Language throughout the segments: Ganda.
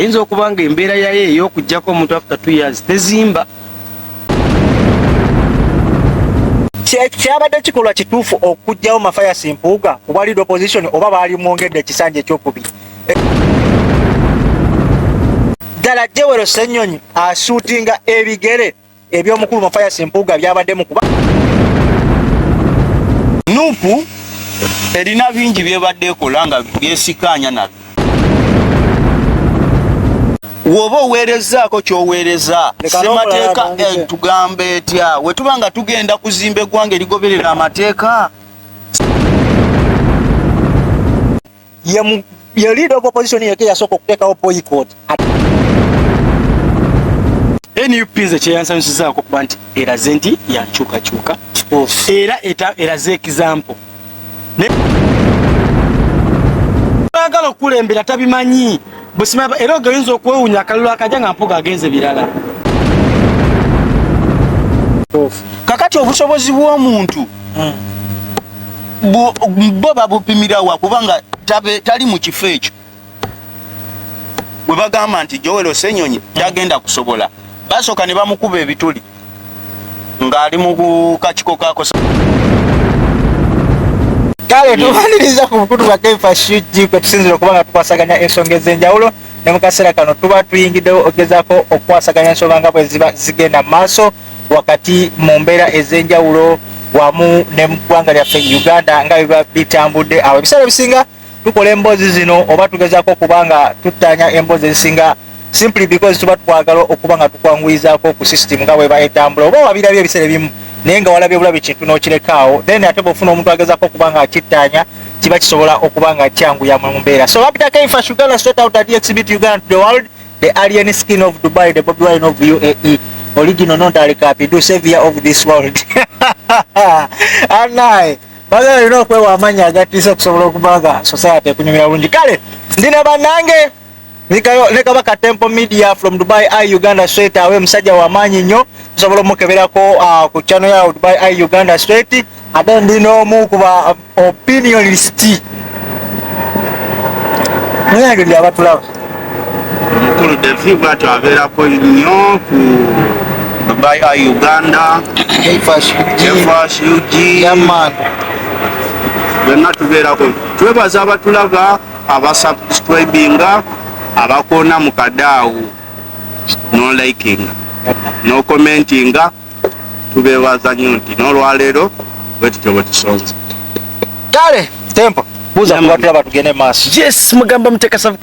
ayinza okuba nga embeera yaye ey'okuggyako omuntu after 2 years tezimba. Kyabadde kikolwa kituufu okuggyawo Mathias Mpuuga kuba lead opposition oba baali mwongedde ekisanja ekyokubiri? Ddala Jewero Ssenyonyi asuutinga ebigere eby'omukulu Mathias Mpuuga byabaddemu kuba NUP erina bingi byebadde ekola nga byesikanya nabyo. Woba oweerezaako ky'oweereza ssemateeka tugambe etya we tuba nga tugenda kuzimba eggwanga erigoberera amateeka. Ye leader of opposition yeke yasooka okuteekawo boycott. NUP nze kyeyansanyusizaako kuba nti eraze nti yankyukakyuka era eraze example. Ayagala okukulembera tabimanyi busima era ogayinza okwewunya akalulu akajja nga Mpuuga agenze birala. Kakati obusobozi bw'omuntu bo babupimirawa kubanga tali mu kifo ekyo. Bwe bagamba nti Joel Ssenyonyi tagenda kusobola basooka ne bamukuba ebituli ng'ali mu kakiko kakosa. Kale tumaliriza ku bukutu bwa Kaifa Shuji kwe tusinzira okuba nga tukwasaganya ensonga ez'enjawulo ne mu kaseera kano tuba tuyingiddewo ogezaako okukwasaganya ensonga nga bwe ziba zigenda maaso wakati mu mbeera ez'enjawulo wamu ne mu ggwanga lyaffe Uganda nga biba bitambudde. Awo ebiseera bisinga tukola emboozi zino oba tugezaako okuba nga tuttaanya emboozi ezisinga simply because tuba twagala okuba nga tukwanguyizaako ku system nga bweba etambula oba wabirabye ebiseera ebimu naye nga walabye bulabi kintu n'okirekaawo then ate bw'ofuna omuntu agezaako okuba nga akittaanya kiba kisobola okuba nga kyanguya mu mbeera. So Rapid Kaifa Uganda straight out at the exhibit Uganda to the world, the alien skin of Dubai, the Bobi Wine of UAE, original non-tally capital savior of this world. Anai bagala lino okwewa amanya agatiisa okusobola okuba nga society ekunyumira bulungi. Kale ndina bannange ne Kabaka Temple Media from Dubai Uganda straight away musajja wa maanyi nnyo tusobola omukeberako ku channel ya Dubai Uganda straight ate ndino omu kuba opinionist naye ndi abatulaba omukulu David bwatyo abeerako nnyo ku Dubai Uganda Kaifa Shuji yaman byonna tubeerako. Twebaza abatulaba abasubscribinga abakoona mu kadaawu no liking no commenting tubeebaza nnyo nti n'olwaleero bwe tutyo bwe tusonze. Kale Temple buuza kubatulaba tugende maaso. Yes mugamba Mutekasavu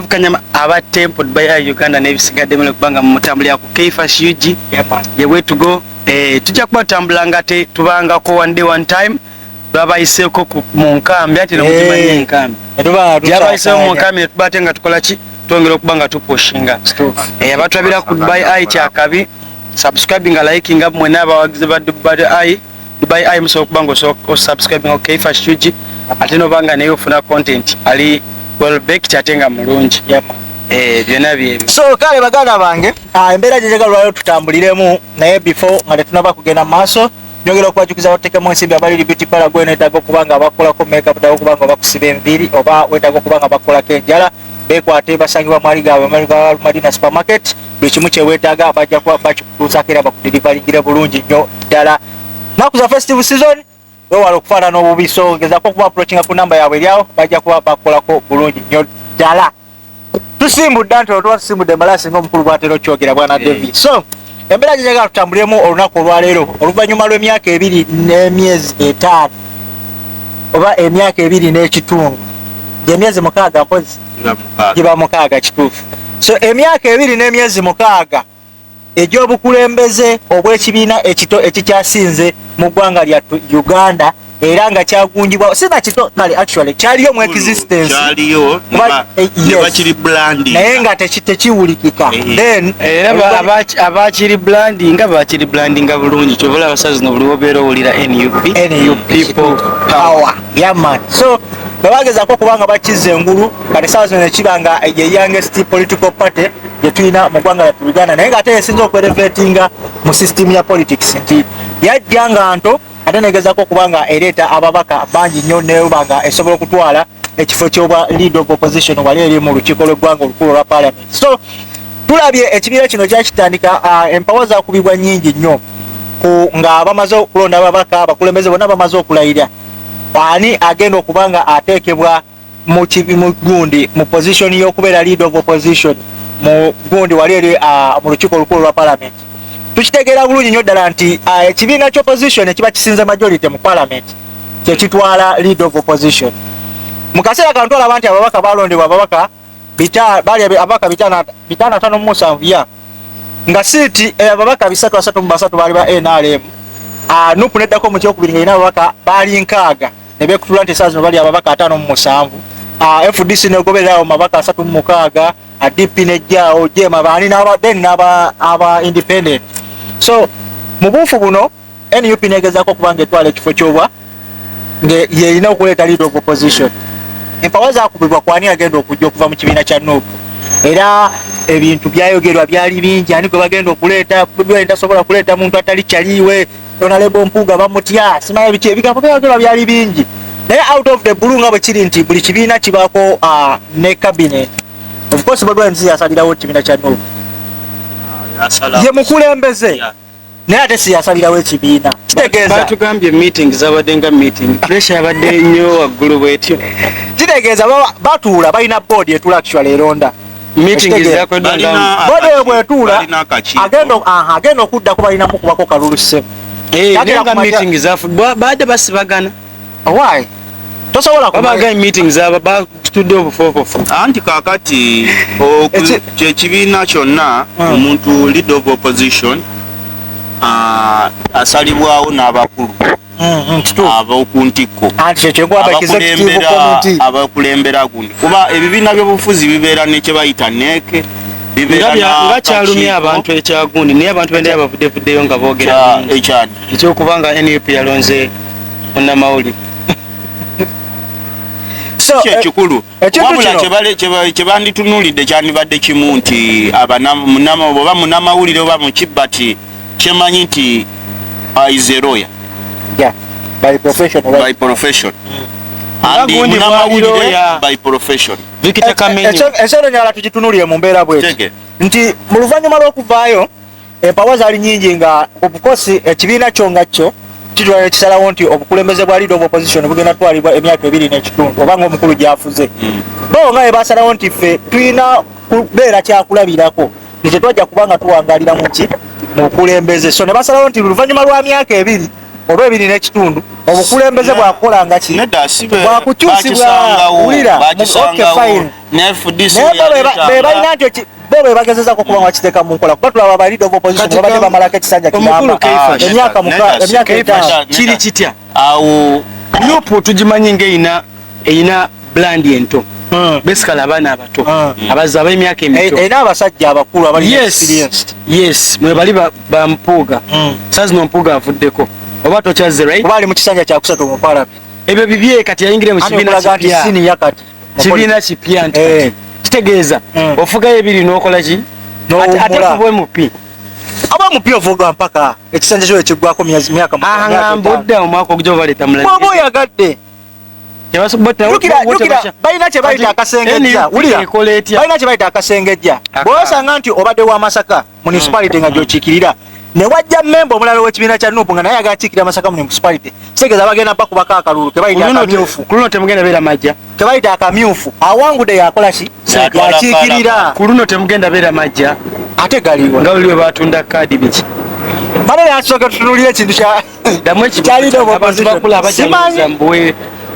Kanyama aba Temple Dubai Uganda n'ebisigadde mu kubanga mu mutambulira ku Kaifa Shuji ye way to go. Tujja kubatambulanga ate tubangako one day one time babayiseeko mu nkambi ate n'omuzimanyi enkambi yabayiseeko mu nkambi tubate nga tukola ki twongera okuba nga tupushinga abatulabira ku Dubai kyakabi subscribing nga liking up mwena abawagizi ba Dubai musobola okuba nga osubscribing Kaifa Shuji ate n'obanga naye ofuna content ali well baked ate nga mulungi byonna byebyo. So kale baganda bange embeera gyenjagala lwaliro tutambuliremu naye before nga tetunaba kugenda maaso njogera okubajukiza batekemu ensimbi abali beauty parlor gwe neetaaga okuba nga bakolako makeup taaga okuba nga bakusiba enviiri oba wetaaga okuba nga bakolako enjala beekwate basangibwa mwali gaabwe America Madina supermarket buli kimu kyeweetaaga bajja kuba bakikutuusaako era bakudeliveringire bulungi nnyo ddala. Naku za festive season wewala okufaanana obubi so gezaako okuba approachinga ku namba yaabwe eryawo bajja kuba bakolako bulungi nnyo ddala. Tusimbudde ntolo twasimbudde malasi ng'omukulu bwatera okyogera bwana David. So embeera gyenjagala tutambuliremu olunaku olwaleero oluvannyuma lw'emyaka 2 n'emyezi 5 oba emyaka 2 n'ekitundu gy'emyezi 6 mpozi giba 6 kituufu. So emyaka 2 n'emyezi 6 egy'obukulembeze obw'ekibiina ekito ekikyasinze mu ggwanga lya Uganda era nga kyagunjibwa sina kito kale actually kyaliyo mu existence kyaliyo bakiri branding naye nga tekiwulikika then era abakiri branding nga bakiri branding bulungi kyobola abasazi no buliwo beero olira NUP people power yaman. So babagezaako kubanga bakize engulu kati saa zino nekibanga ye youngest political party yetulina mu ggwanga lya Uganda naye nga ate esinza okwerevetinga mu system ya politics nti yajja nga nto ate negezaako kubanga ereeta ababaka bangi nnyo nebanga esobola okutwala ekifo ky'obwa leader of opposition wali eri mu lukiiko lw'eggwanga olukulu lwa parliament. So tulabye ekibiina kino kyakitandika empawa zakubibwa nnyingi nnyo nga bamaze okulonda ababaka abakulembeze bonna bamaze okulayira ani agenda okuba nga ateekebwa mu gundi mu position y'okubeera leader of opposition mu gundi wali eri mu lukiiko olukulu lwa parliament. Tukitegeera bulungi nnyo ddala nti ekibiina ky'opposition ekiba kisinze majority mu parliament kyekitwala leader of opposition. Mu kaseera kano twalaba nti ababaka balondebwa ababaka bali ababaka 557 nga siiti ababaka 333 bali ba NRM. NUP neddako mu kyokubiri ng'erina ababaka baali 6 ne beekutula nti esaawa zino bali ababaka 57. FDC negobererawo mabaka 36, DP nejjaawo jema baani n'aba independent. So mu buufu buno NUP negezaako okubanga etwala ekifo ky'obwa ng'erina okuleeta leader of opposition. Empawa zaakubibwa kwani agenda okujja okuva mu kibiina kya NUP. Era ebintu byayogerwa byali bingi ani gwe bagenda okuleeta tasobola kuleeta muntu atali kyaliiwe Honorable Mpuuga bamutya simanyi biki ebigambo byayogerwa byali bingi naye out of the blue nga bwe kiri nti buli kibiina kibaako ne cabinet. Of course Bobi Wine yasalirawo ekibiina kya NUP ye mukulembeze naye ate siyasalirawo ekibiina kitegeeza batugambye meeting zabadde nga meeting pressure yabadde nnyo waggulu bwetyo kitegeeza batuula balina board etula actually eronda meeting zakoddanga board bwetuula agenda okuddako balinamu kubako kalulu ssemu nga meeting zafu baadde basibagana why tosobola kubaga meeting zaba batudde obufofofo anti kakati kyekibiina kyonna omuntu leader of opposition asalibwawo n'abakulu ab'okuntikko abakulembera gundi kuba ebibiina by'obufuzi bibeera ne kye bayita neeke nga kyalumya abantu ekyagundi naye abantu bendera bavuddevuddeyo nga boogera ekyokuba nga NUP yalonze munnamawulire kyekikulu wabula kyebanditunuulidde kyandibadde kimu nti oba munnamawulire oba mukibba ti kyemanyi nti is a lawyer by profession and munnamawulire by profession. Ensero nyala tugitunulire mu mbeera bweti nti mu luvannyuma lw'okuvaayo empawa zaali nnyingi nga obukosi ekibiina kyo nga kyo kitwala ekisalawo nti obukulembeze bwa leader of opposition bugenda twalibwa emyaka 2 n'ekitundu oba ng'omukulu gy'afuze bo nga bwe basalawo nti ffe tulina kubeera kyakulabirako nekye twajja kubanga tuwangalira muki mu bukulembeze so ne basalawo nti luvannyuma lwa myaka 2 oba 2 n'ekitundu obukulembeze bwakola nga ki bwakukyusibwa wulira bebalina nti bo be bagezezako kuba nga kiteeka mu nkola kuba tulaba balida of opposition babadde bamalako ekisanja kiramba emyaka 5 kiri kitya awo NUP tugimanyi ng'eyina brand ento basically abaana abato abazze ab'emyaka emito erina abasajja abakulu abali experienced yes mwe bali bampuuga saa zino Mpuuga avuddeko oba tokyazze right oba ali mu kisanja kyakusatu mu parliament ebyo bibye kati yayingire mu kibiina kipya nti kitegeeza ofugayo ebiri n'okola ki ate kubwe mupi aba mupi ovuga mpaka ekisanja kyo ekiggwako myaka mbudda omwaka ogujja baleeta mulala oba oyagadde balina kye bayita akasengejja balina kye bayita akasengejja bw'osanga nti obadde wa Masaka municipality nga gy'okiikirira ne wajja memba omulala w'ekibiina kya NUP nga naye agakiikirira Masaka municipality kitegeeza bagenda bakubako akalulu kebayita akamyufu ku luno temugenda beera majja kebayita akamyufu awangudde yakola ki yakiikirira ku luno temugenda beera majja ate galiwa nga buli we batunda kaadi biki bale nasooka tutunulira ekintu kyalimu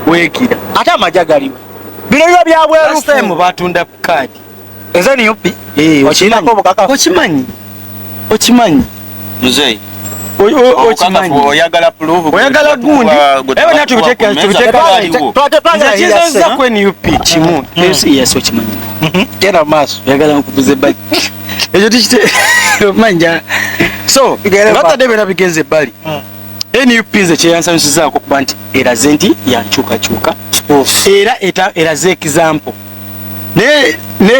wekira ate amajja galiwa bino biba byabwerufu batunda kaadi eza NUP okimanyi muzeyi oyagala gundi ewe natubiteekakizeza ku NUP kimu yes okimanyi genda mu maaso oyagala nkubuza ebbali ekyo tikimanja so batadde beera bigenza ebbali NUP nze kyeyansanyusizaako kuba nti eraze nti yankyukakyuka era eraze example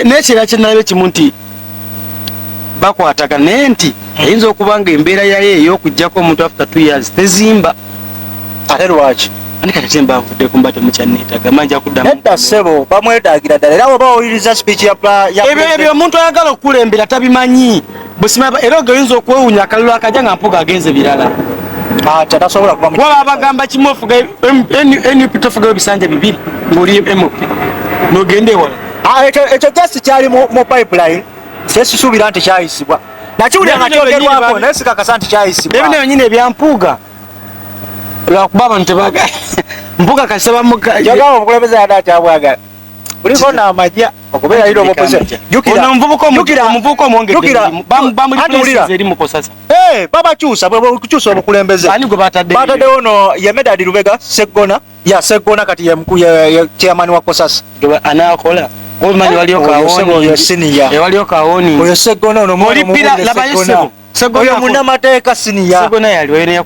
nekira kyenalabe kimu nti bakwatagana naye nti eyinza okuba nga embeera yayo ey'okuggyako omuntu after 2 years tezimba ate lwaki anika tatemba avudde kumbate muchaneta gamanja kuddamu nedda sebo bamwetagira ddala era oba owuliriza speech ya ebyo omuntu ayagala okukulembera tabimanyi busima era ogayinza okwewunya akalulu akajja nga mpuga agenze birala tasobola kuba waba abagamba kimu ofuga NUP tofugayo bisanja bibiri ng'oli MOP n'ogenda ewala ekyo just kyali mu pipeline kyesisuubira nti kyayisibwa nakiwulira nga kyogerwako naye sikakasa nti kyayisibwa ebyo byonyini ebyampuuga lwakuba abantu tebagala mpuga kasaba yogaba omukulembeze yadde akyabwagala kuliko n'amajja okubeera liro opposition omuvubuka omwongedde eri mukosasa babakyusa bwekukyusa obukulembeze bataddewo no ye Medad Lubega Seggona Seggona kati ye chairman wa Kosasa anakola omanyi waliyo kawoni oyo Seggona ono oyo munnamateeka siniya Seggona yali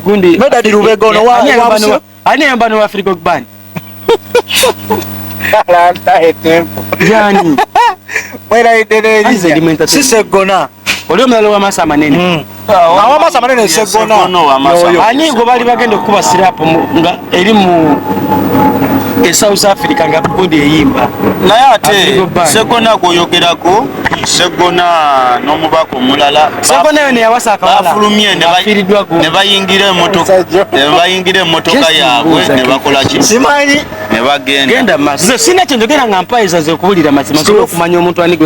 gundi Medad Lubega ono ani ayamba no Africa Bank yani si Seggona oli omulala w'amaaso amanene awamaaso amanene Seggona ani gwe bali bagenda okukuba sirapu nga eri mu South Africa nga gundi eyimba naye ate Seggona gwoyogerako Seggona n'omubaka omulala Seggona yo neyawasa akawala bafulumye ne bayingira emmotoka yaabwe ne bakola ki simanyi ne bagenda maaso sina kyo njogera nga mpayiza ze okuwulira mazima sobola okumanya omuntu ani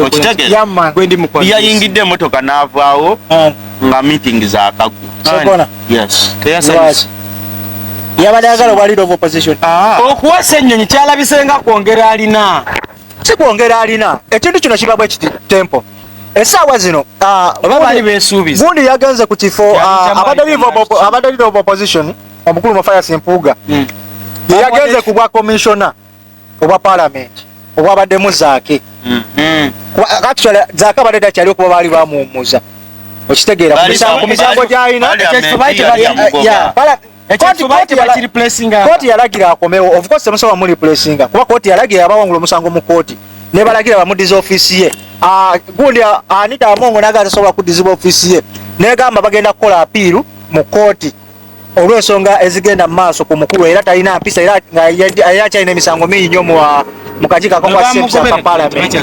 gwendi mukwano yayingidde emmotoka n'avaawo nga meeting zakaggwa yabadde ayagala obwa leader of opposition okuwasa ennyonyi kyalabisenga kwongera alina si kwongera alina ekintu kino kiba bwe kiti tempo essaawa zino oba bali beesuubiza gundi yagenze ku kifo abadde leader of opposition omukulu Mathias Mpuuga yagenze ku bwa commissioner obwa parliament obwabaddemu zaake actually zaake abadde takyali okuba baali bamuwummuza okitegeera ku misango gy'alina kooti yalagira akomewo of course temusobola mu replacinga kuba kooti yalagira abawangula omusango mu kooti ne balagira bamudiza ofiisi ye gundi Anita Amongo naga tasobola kudiziba ofiisi ye negamba bagenda kukola apiiru mu kooti olw'ensonga ezigenda mu maaso ku mukulu era talina mpisa era akyalina emisango mingi nnyo mu kakiiko akakwasemusa parliament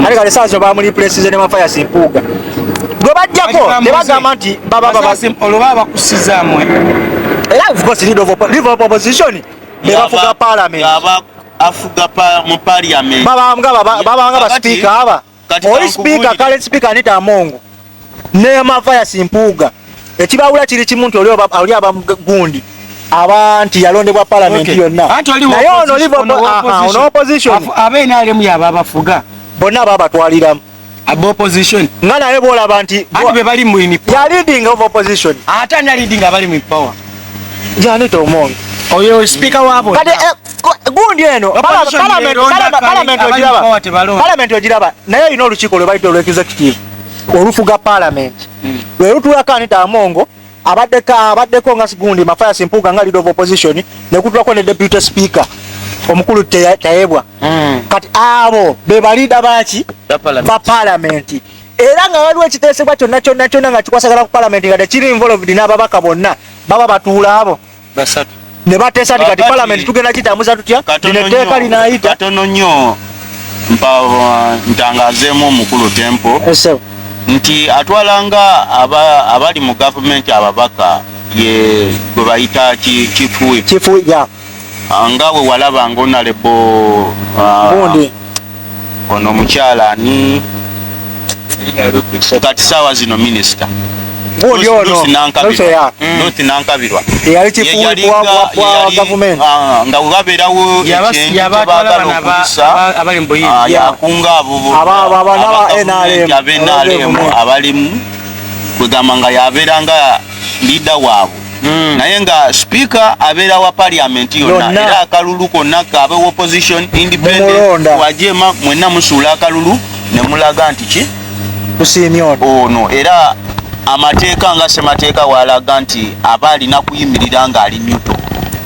ate kale saazo bamureplacinze ne Mathias Mpuuga gwe bajjako ne bagamba nti olwoba bakusizaamu era of course leader of opposition bebafuga parliament afuga mu parliament babanga ba speaker aba oli speaker current speaker Anita Amongo ne Mathias Mpuuga ekibawula kiri kimu nti oli abagundi abantu yalondebwa parliament yonna naye ono opposition ab'NRM yaba abafuga bonna babatwaliramu aba opposition nga naye boolaba nti be bali mu ya leading of opposition ate ani leading abali mu power Anita Amongo oyo speaker wabo kati gundi eno parliament ogiraba naye erina olukiiko lwe bayita olw'executive olufuga parliament lwe lutulako Anita Amongo abaddeko nga gundi Mathias Mpuuga nga leader of opposition ne kutulako ne deputy speaker omukulu Tayebwa kati abo be balida baki ba parliament era nga waliwo ekiteesebwa kyonna nga kikwasagala ku parliament nga tekiri involved n'ababaka bonna baba batuula abo basatu ne bateesa nti kati parliament tugenda kitambuza tutya linetteeka linaayita katono nnyo ntangazeemu omukulu Tempo nti atwalanga abali mu gavumenti ababaka ye gwe bayita kifu nga we walabanga onalebo ono omukyala ani kati saawa zino minisita Ruth Nankabirwa yali kifu wa gavumenti nga we babeerawo yakunga ab'NRM abalimu kwegamba nga yabeeranga liida waabwe naye nga speaker abeera wa parliament yonna era akalulu konna kabe opposition independent wajema mwenna musuula akalulu ne mulaga nti ki kusiimya ono era amateeka nga semateeka walaga nti aba alina kuyimirira ng'ali neutral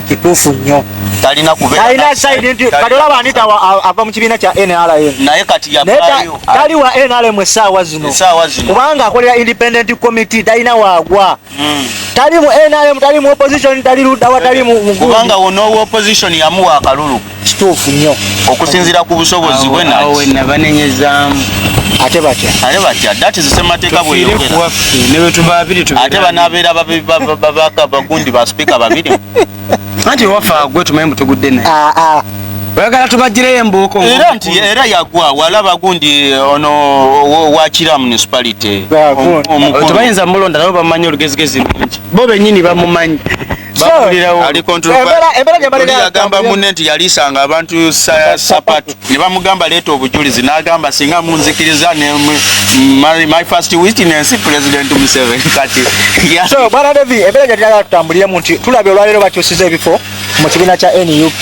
kituufu nnyo talina kubeera side nti kati olaba Anita ava mu kibiina kya NRM naye kati yavaayo tali wa NRM essaawa zino kubanga akolera independent committee talina waagwa tali mu NRM tali mu opposition tali ludawa tali mu kubanga wono opposition yamuwa akalulu kituufu nnyo okusinzira ku busobozi bwe na banenyezaamu ate batya that is semateeka bweyogera ne bwe tuba babiri ate banaabeera babaka bagundi ba speaker babiri anti wafa gwe tumanyi mutugudde naye oyagala tubagireyo embuuko era yagwa walaba gundi ono wakira municipality tebayinza mulonda nabo bamanyi olugezigezi mungi bo bennyini bamumanyi yagamba munne nti yalisanga abantu sapatu ne bamugamba leeta obujulizi n'agamba singa munzikiriza my first witness president Museveni kati so bwana Devi embeera gyatuyagala tutambuliremu nti tulabye olwaleero bakyusiza ebifo mu kibiina kya NUP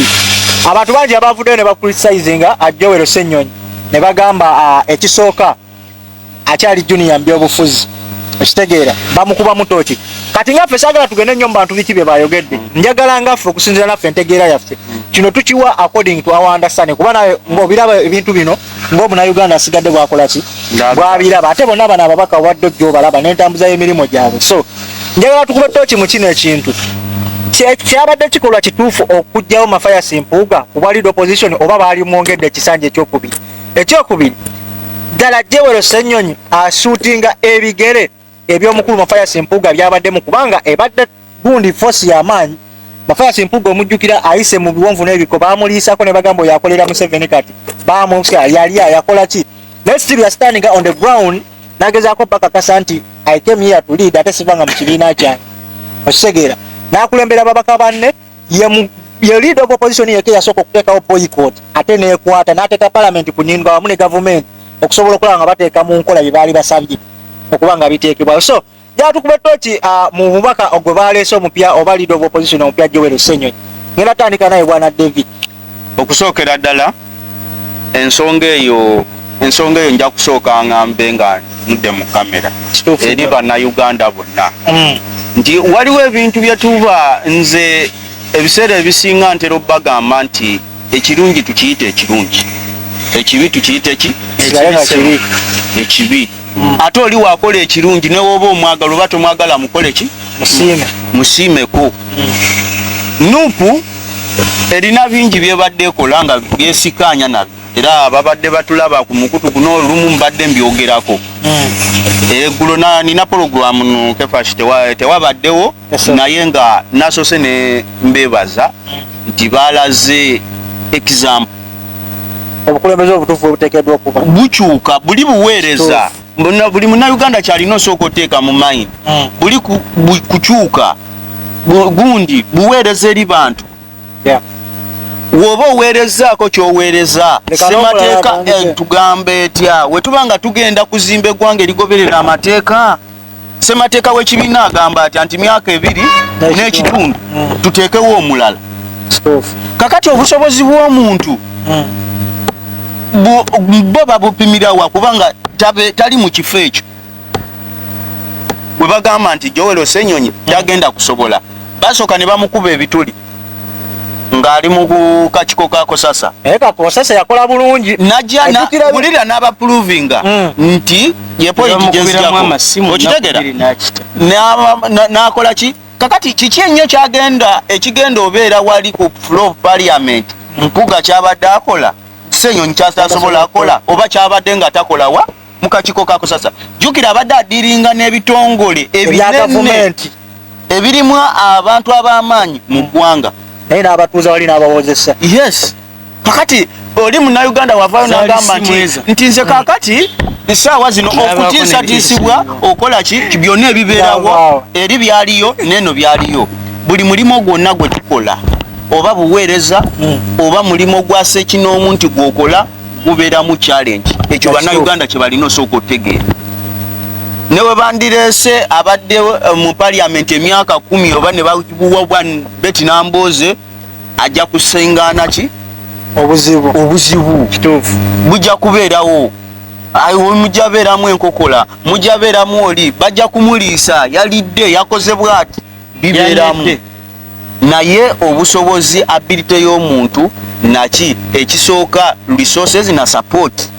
abantu bangi abavuddeyo ne bakritisayizinga Ajowero Ssenyonyi ne bagamba ekisooka akyali junior mu byobufuzi okitegeera bamukuba mutoki kati ngaffe saagala tugende nnyo mu bantu biki bye bayogedde njagala ngaffe okusinziira naffe entegeera yaffe kino tukiwa according to our understanding kuba nawe ng'obiraba ebintu bino ng'omunauganda asigadde bwakola ki bwabiraba ate bonna bano ababaka obadde ojja obalaba n'entambuza y'emirimu gyabwe so njagala tukube toki mu kino ekintu kyabadde kikolwa kituufu okuggyawo Mathias Mpuuga kuba lead opposition oba baali mwongedde ekisanja ekyokubiri ddala Ajowero Ssenyonyi asuutinga ebigere eby'omukulu Mathias Mpuuga byabaddemu kubanga ebadde gundi force y'amaanyi Mathias Mpuuga omujjukira ayise mu biwonvu n'ebiko baamuliisako ne bagamba oyo akolera Museveni kati baamusika yali yakola ki naye still ya standing on the ground nagezaako bakakasa nti I came here to lead ate sivanga mu kibiina kyange okitegeera n'akulembera babaka banne ye lead of opposition yeke yasooka okuteekawo boycott ate neekwata n'ateeka parliament kunyindwa wamu ne government okusobola okulaba nga bateeka mu nkola bye baali basabye okuba nga biteekebwayo so jala tukube toki mu bubaka ogwe baleese omupya oba lead of opposition omupya Ajowero Ssenyonyi ngenda tandika naye bwana David okusookera ddala ensonga eyo nja kusooka ngambe nga mudde mu kamera eri bannayuganda bonna nti waliwo ebintu bye tuba nze ebiseera ebisinga ntera obbagamba nti ekirungi tukiyite ekirungi ekibi tukiyite ekibi ate oli wakola ekirungi newoba omwagala oba tomwagala mukole ki musiimeko NUP erina bingi byebadde ekola nga byesikanya nabyo era babadde batulaba ku mukutu guno olumu mbadde mbyogerako eggulo nina porogramu no kefashi tewabaddewo naye nga nasose ne mbebaza nti balaze example obukulembeze obutuufu obuteekeddwa okuba bukyuka buli buweereza buli munnayuganda kyalina osooka oteeka mu mayini buli kukyuka gundi buweereza eri bantu woba oweerezaako kyoweereza semateeka tugambe etya wetuba nga tugenda kuzimba eggwanga erigoberera amateeka semateeka w'ekibiina agamba atya nti myaka 2 n'ekitundu tuteekewo omulala kakati obusobozi bw'omuntu bo babupimirawa kubanga tali mu kifo ekyo bwe bagamba nti Ajowero Ssenyonyi tagenda kusobola basooka ne bamukuba ebituli ng'ali mu kakiko kako sasa kakosasa yakola bulungi bulira n'abapuruvinga nti ye point gyezijako okitegera n'akola ki kakati kiki ennyo ekigenda obeera wali ku floor of parliament Mpuuga kyabadde akola Ssenyonyi kyasobola akola oba kyabadde nga takolawa mu kakiko kako sasa jjukira abadde adiringa n'ebitongole ebinene ebirimu abantu ab'amaanyi mu ggwanga naye n'abatuuza wali n'abawozesa yes kakati oli munnayuganda wavaayo n'agamba nti nze kakati essaawa zino okutiisatiisibwa okola ki byonna ebibeerawo eri byaliyo n'eno byaliyo buli mulimo gwonna gwe tukola oba buweereza oba mulimo gwa ssekinoomu nti gwokola gubeeramu challenge ekyo bannayuganda kye balina osooka otegeera ne bwe bandireese abadde mu parliament emyaka 10 oba ne babuwa Betty Nambooze ajja kusengaana ki obuzibu kituufu bujja kubeerawo mujja beeramu enkokola mujja beeramu oli bajja kumuliisa yalidde yakoze bwati bibeeramu naye obusobozi ability y'omuntu naki ekisooka resources na support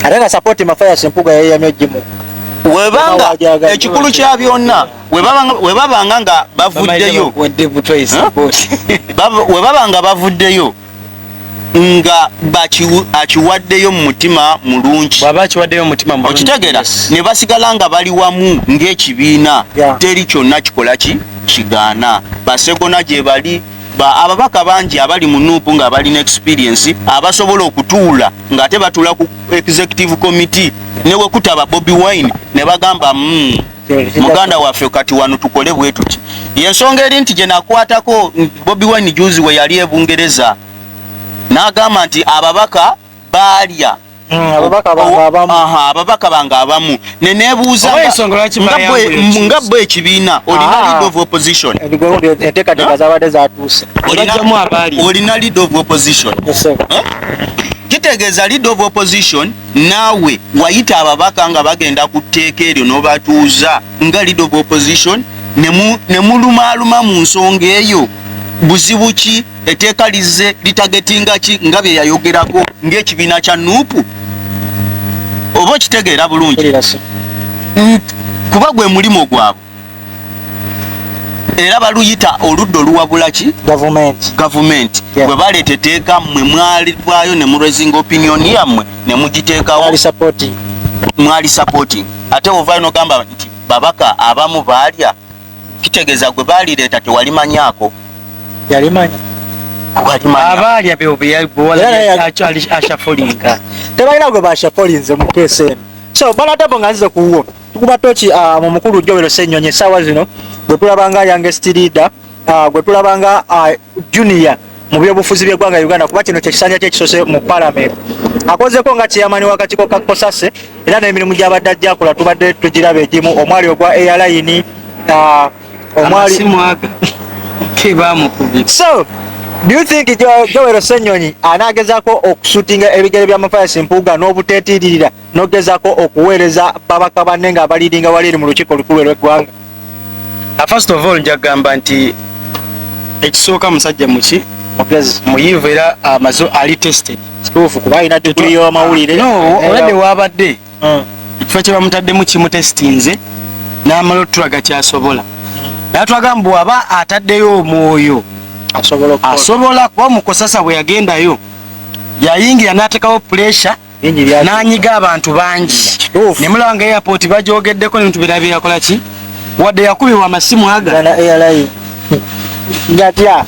ate nga support Mathias Mpuuga yeyamye gimu webanga ekikulu kya byonna webabanga nga bavuddeyo webabanga bavuddeyo nga akiwaddeyo mu mutima mulungi okitegeera ne basigala nga bali wamu ng'ekibiina teri kyonna kikola kigaana basegona gye bali ababaka bangi abali mu NUP nga balina experience abasobola okutuula ng'ate batuula ku executive committee newe kutaba Bobi Wine ne bagamba muganda waffe kati wano tukole bwe tuti yensonga eri nti gye nakwatako Bobi Wine juzi we yali e Bungereza n'agamba nti ababaka baalya ababaka banga abamu nenebuuza nga bwe ekibiina olina lead of opposition olina lead of opposition kitegeeza lead of opposition naawe wayita ababaka nga bagenda ku tteeka eryo n'obatuuza nga lead of opposition ne mulumaaluma mu nsonga eyo buzibu ki etteeka lizze litagetinga ki nga bye yayogerako ng'ekibiina kya NUP oba okitegeera bulungi kuba gwe mulimu gwabwe era baluyita oludda oluwabula ki gavumenti bwe baleeta etteeka mmwe mwalivaayo ne muraising opinion yammwe ne mugiteekawo mwali supporting ate ovaayo n'ogamba nti babaka abamu baalya kitegeeza gwe baalireeta tewalimanyaako yalimanya abalya ashafolinga tebalina gwe bashafolinze mu keesi eno so balatabo nga nzize kuwo tukuba toki mu mukulu Joel Ssenyonyi essaawa zino gwe tulabanga youngest leader gwe tulabanga junior mu byobufuzi by'eggwanga Uganda kuba kino kyekisanja kyekisose mu parliament akozeko nga chairman w'akakiiko ka Kosase era n'emirimu gy'abadde ajjakola tubadde tugiraba egimu omwali ogwa airline omwali so do you think Joel Ssenyonyi anagezaako okusutinga ebigere bya Mathias Mpuuga n'obuteetiirira n'ogezaako okuweereza babaka banne nga abaliidinga wali mu lukiiko olukulu lw'eggwanga? First of all njagamba nti ekisooka musajja muki muyivu era amazo ali tested kituufu kuba alina diguli y'amawulire olwadde waabadde ekifo kye bamutaddemu kimutestinze n'amala otulaga kyasobola naye twagamba bw'aba ataddeyo omwoyo asobola kuba mukosasa bwe yagendayo yayingira n'atekawo pressure n'anyiga abantu bangi ne mulaba airport bajogeddeko n'ebintu birala byakola ki wadde yakubibwa amasimu aga ngatya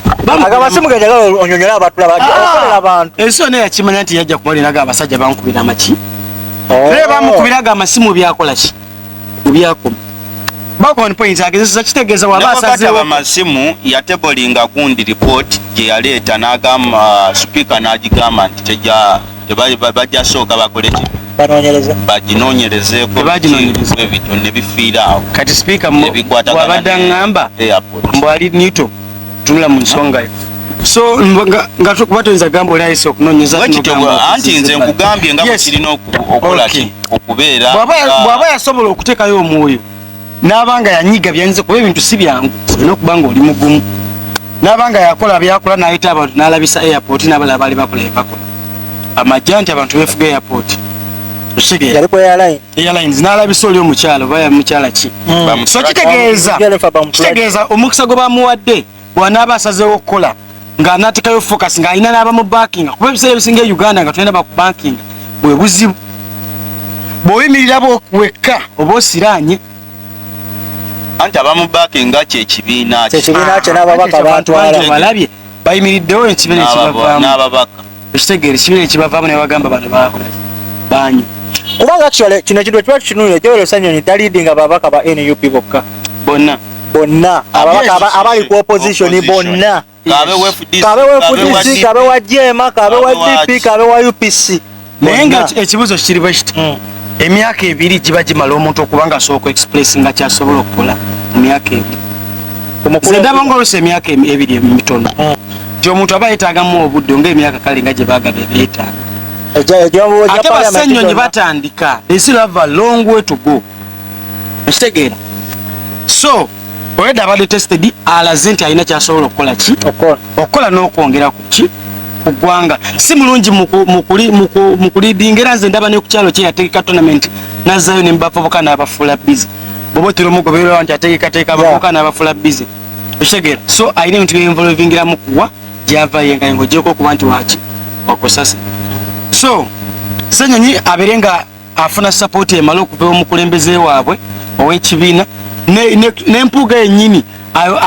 agamasimu gajagala onyonyola abantu ensi ne yakimanya nti yajja kubalinaga abasajja bankubira amaki naye bamukubiraga amasimu byakola ki byakoma bakon point agezesa kitegeeza wabasazeewo amasimu yatebolinga gundi report gye yaleeta n'agamba speaker n'agigamba nti tebali bajja sooka bakole ki baginoonyerezeeko ebintu ne bifiira awo kati speaker wabadde aŋŋamba mbwali nito tunula mu nsonga yo so nga kuba toyinza gamba oli ayise okunoonyeza anti nze nkugambye nga bwekirina okukola ki okubeera bw'aba yasobola okuteekayo omwoyo n'abanga yanyiga byanyize kuba ebintu si byangu olina okuba nga oli mugumu n'abanga yakola byakola n'ayita abantu n'alabisa airport n'abalala baali bakola byebakola amajja nti abantu beefuga airport airlines n'alabisa oli omukyala oba mukyala ki so kitegeeza omukisa gwe bamuwadde bw'anaaba asazeewo okukola ng'anaatekayo focus ng'alina n'aba mu banking kuba ebiseera ebisinga e Uganda nga tulina baku banking bwe buzibu bw'oyimirira wekka oba osiraanye anti abamu bakinga kyekibiina kye n'ababaka balabye bayimiriddewo ekibiina ekibavaamu ekitegeere ekibiina ekibavaamu ne bagamba bano bakola banyu kubanga actually kino ekintu ekiba tukinuulira Joel Ssenyonyi taliidinga babaka ba NUP bokka bonna ababaka abali ku opposition bonna kabe wa FDC kabe wa JMA kabe wa DP kabe wa UPC naye nga ekibuzo kiri bwe kiti emyaka ebiri giba gimala omuntu okubanga asooka express nga kyasobola okukola mu myaka ebiri zendaba ngaolusa emyaka ebiri emitono nti omuntu aba yeetaagamu obudde ng'emyaka kale nga gye baagaba ebyetaaga ate Bassenyonyi batandika they still have a long way to go ekitegeera so already abadde tested alaze nti alina kyasobola okukola ki okukola n'okwongera ku ki ku ggwanga si mulungi mu kulidinga era nze ndaba ne ku kyalo kye yategeka tournament nazayo ne mbavubuka n'abafuula busy bobo tulomugoberera nti ateekateeka abavubuka n'abafuula busy okitegeera so ayina ebintu byeinvolvingiramu kuwa gyava yengayengo gyeko okuba nti waki wakosasa so Ssenyonyi abeere nga afuna support emala okuva omukulembeze waabwe ow'ekibiina n'empuuga yennyini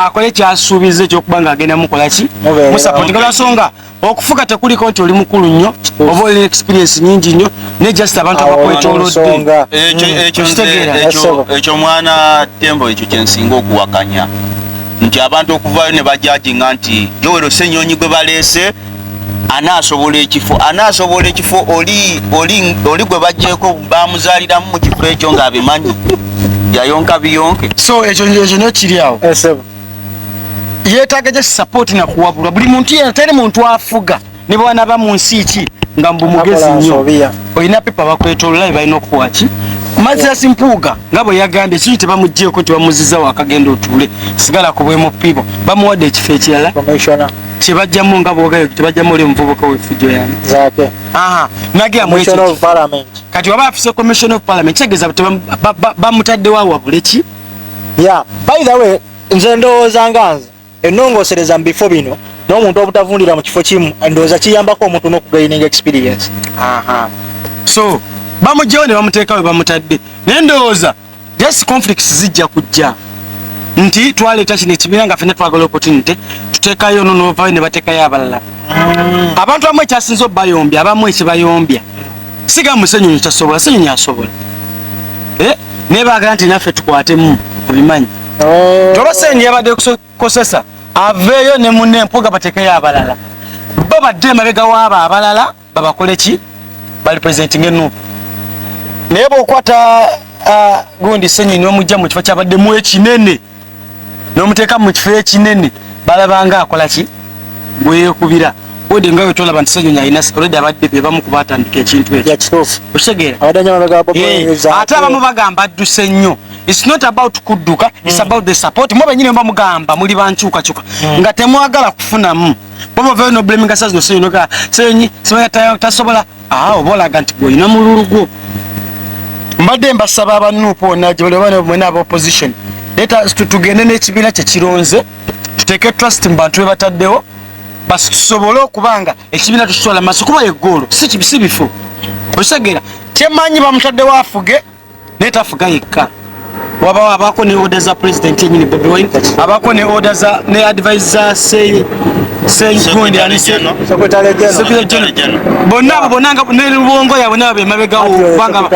akole kyasuubiza ekyokuba nga agenda mukolaki musupport nga lwasonga okufuga tekuliko nti oli mukulu nnyo oba olina experience nyingi nnyo ne just abantu abakwetoolodde ekyo mwana Tembo ekyo kyensinga okuwakanya nti abantu okuvayo ne bajajinga nti Joel Ssenyonyi gwe baleese anaasobola ekifo oli gwe bajjeeko bamuzaaliramu mu kifo ekyo ng'abimanyi yayonka biyonke so ekyo nyo kiri awo yeetaaga gye support na kuwabulwa buli muntu yena teri muntu afuga ne bwana ba mu nsi ki nga mbumugezi nnyo olina pepa bakwetoolola balina okuwaki Mazzi Mpuuga nga bwe yagambye kiri tebamuggyeko nti bamuziza wakagenda otuule sigala ku bwemu pipo bamuwadde ekifo ekirala kyebajjamu nga bwogayo tebajjamu oli omuvubuka w'efujjo yange nagyamu kati waba afise commission of parliament kitegeeza bamutaddewo awabule ki by the way nze ndowooza nga nze ennongoosereza mu bifo bino n'omuntu obutavundira mu kifo kimu ndowooza kiyambako omuntu n'okugaining experience so bamugyewo ne bamuteekawe bamutadde naye ndowooza just conflicts zijja kujja nti twaleeta kino ekibiina nga ffenna twagala opportunity tuteekayo nonovayo ne bateekayo abalala abantu abamu ekyasinza obbayombya abamu ekibayombya sigamu Ssenyonyi tasobola Ssenyonyi asobola naye baagala nti naffe tukwatemu obimanyi toba Ssenyonyi yabadde kusesa aveeyo ne munne Mpuuga bateekayo abalala bo badde emabega waabo abalala babakole ki balipresenting NUP naye bw'okwata gundi Ssenyonyi n'omujja mu kifo kyabaddemu ekinene n'omuteeka mu kifo ekinene balabanga akola ki bweyekubira ode nga wetolaba nti Ssenyonyi alina olwedde abadde be bamu kubatandika ekintu ekyo okitegeera ate abamu bagamba adduse nnyo it's not about kudduka it's about the support mwe benyini bamugamba muli bankyukakyuka nga temwagala kufunamu bobo veyo no blaming asas no Ssenyonyi simanya tasobola oba olaga nti gwolina mululu gwo mbadde mbasaba aba NUP mwena aba opposition leta tugende n'ekibiina kyekironze tuteeke trust mu bantu be bataddewo basi tusobole okubanga ekibiina tukitwala maaso kuba eggoolo si bifo okitegeera kyemanyi bamutaddewo afuge naye tafuga yekka wabawo abaako ne order za president yenyini Bobi Wine abaako ne order za ne advisor Gundi bonna ne lubongo yabwe nabo bemabegawo kubanga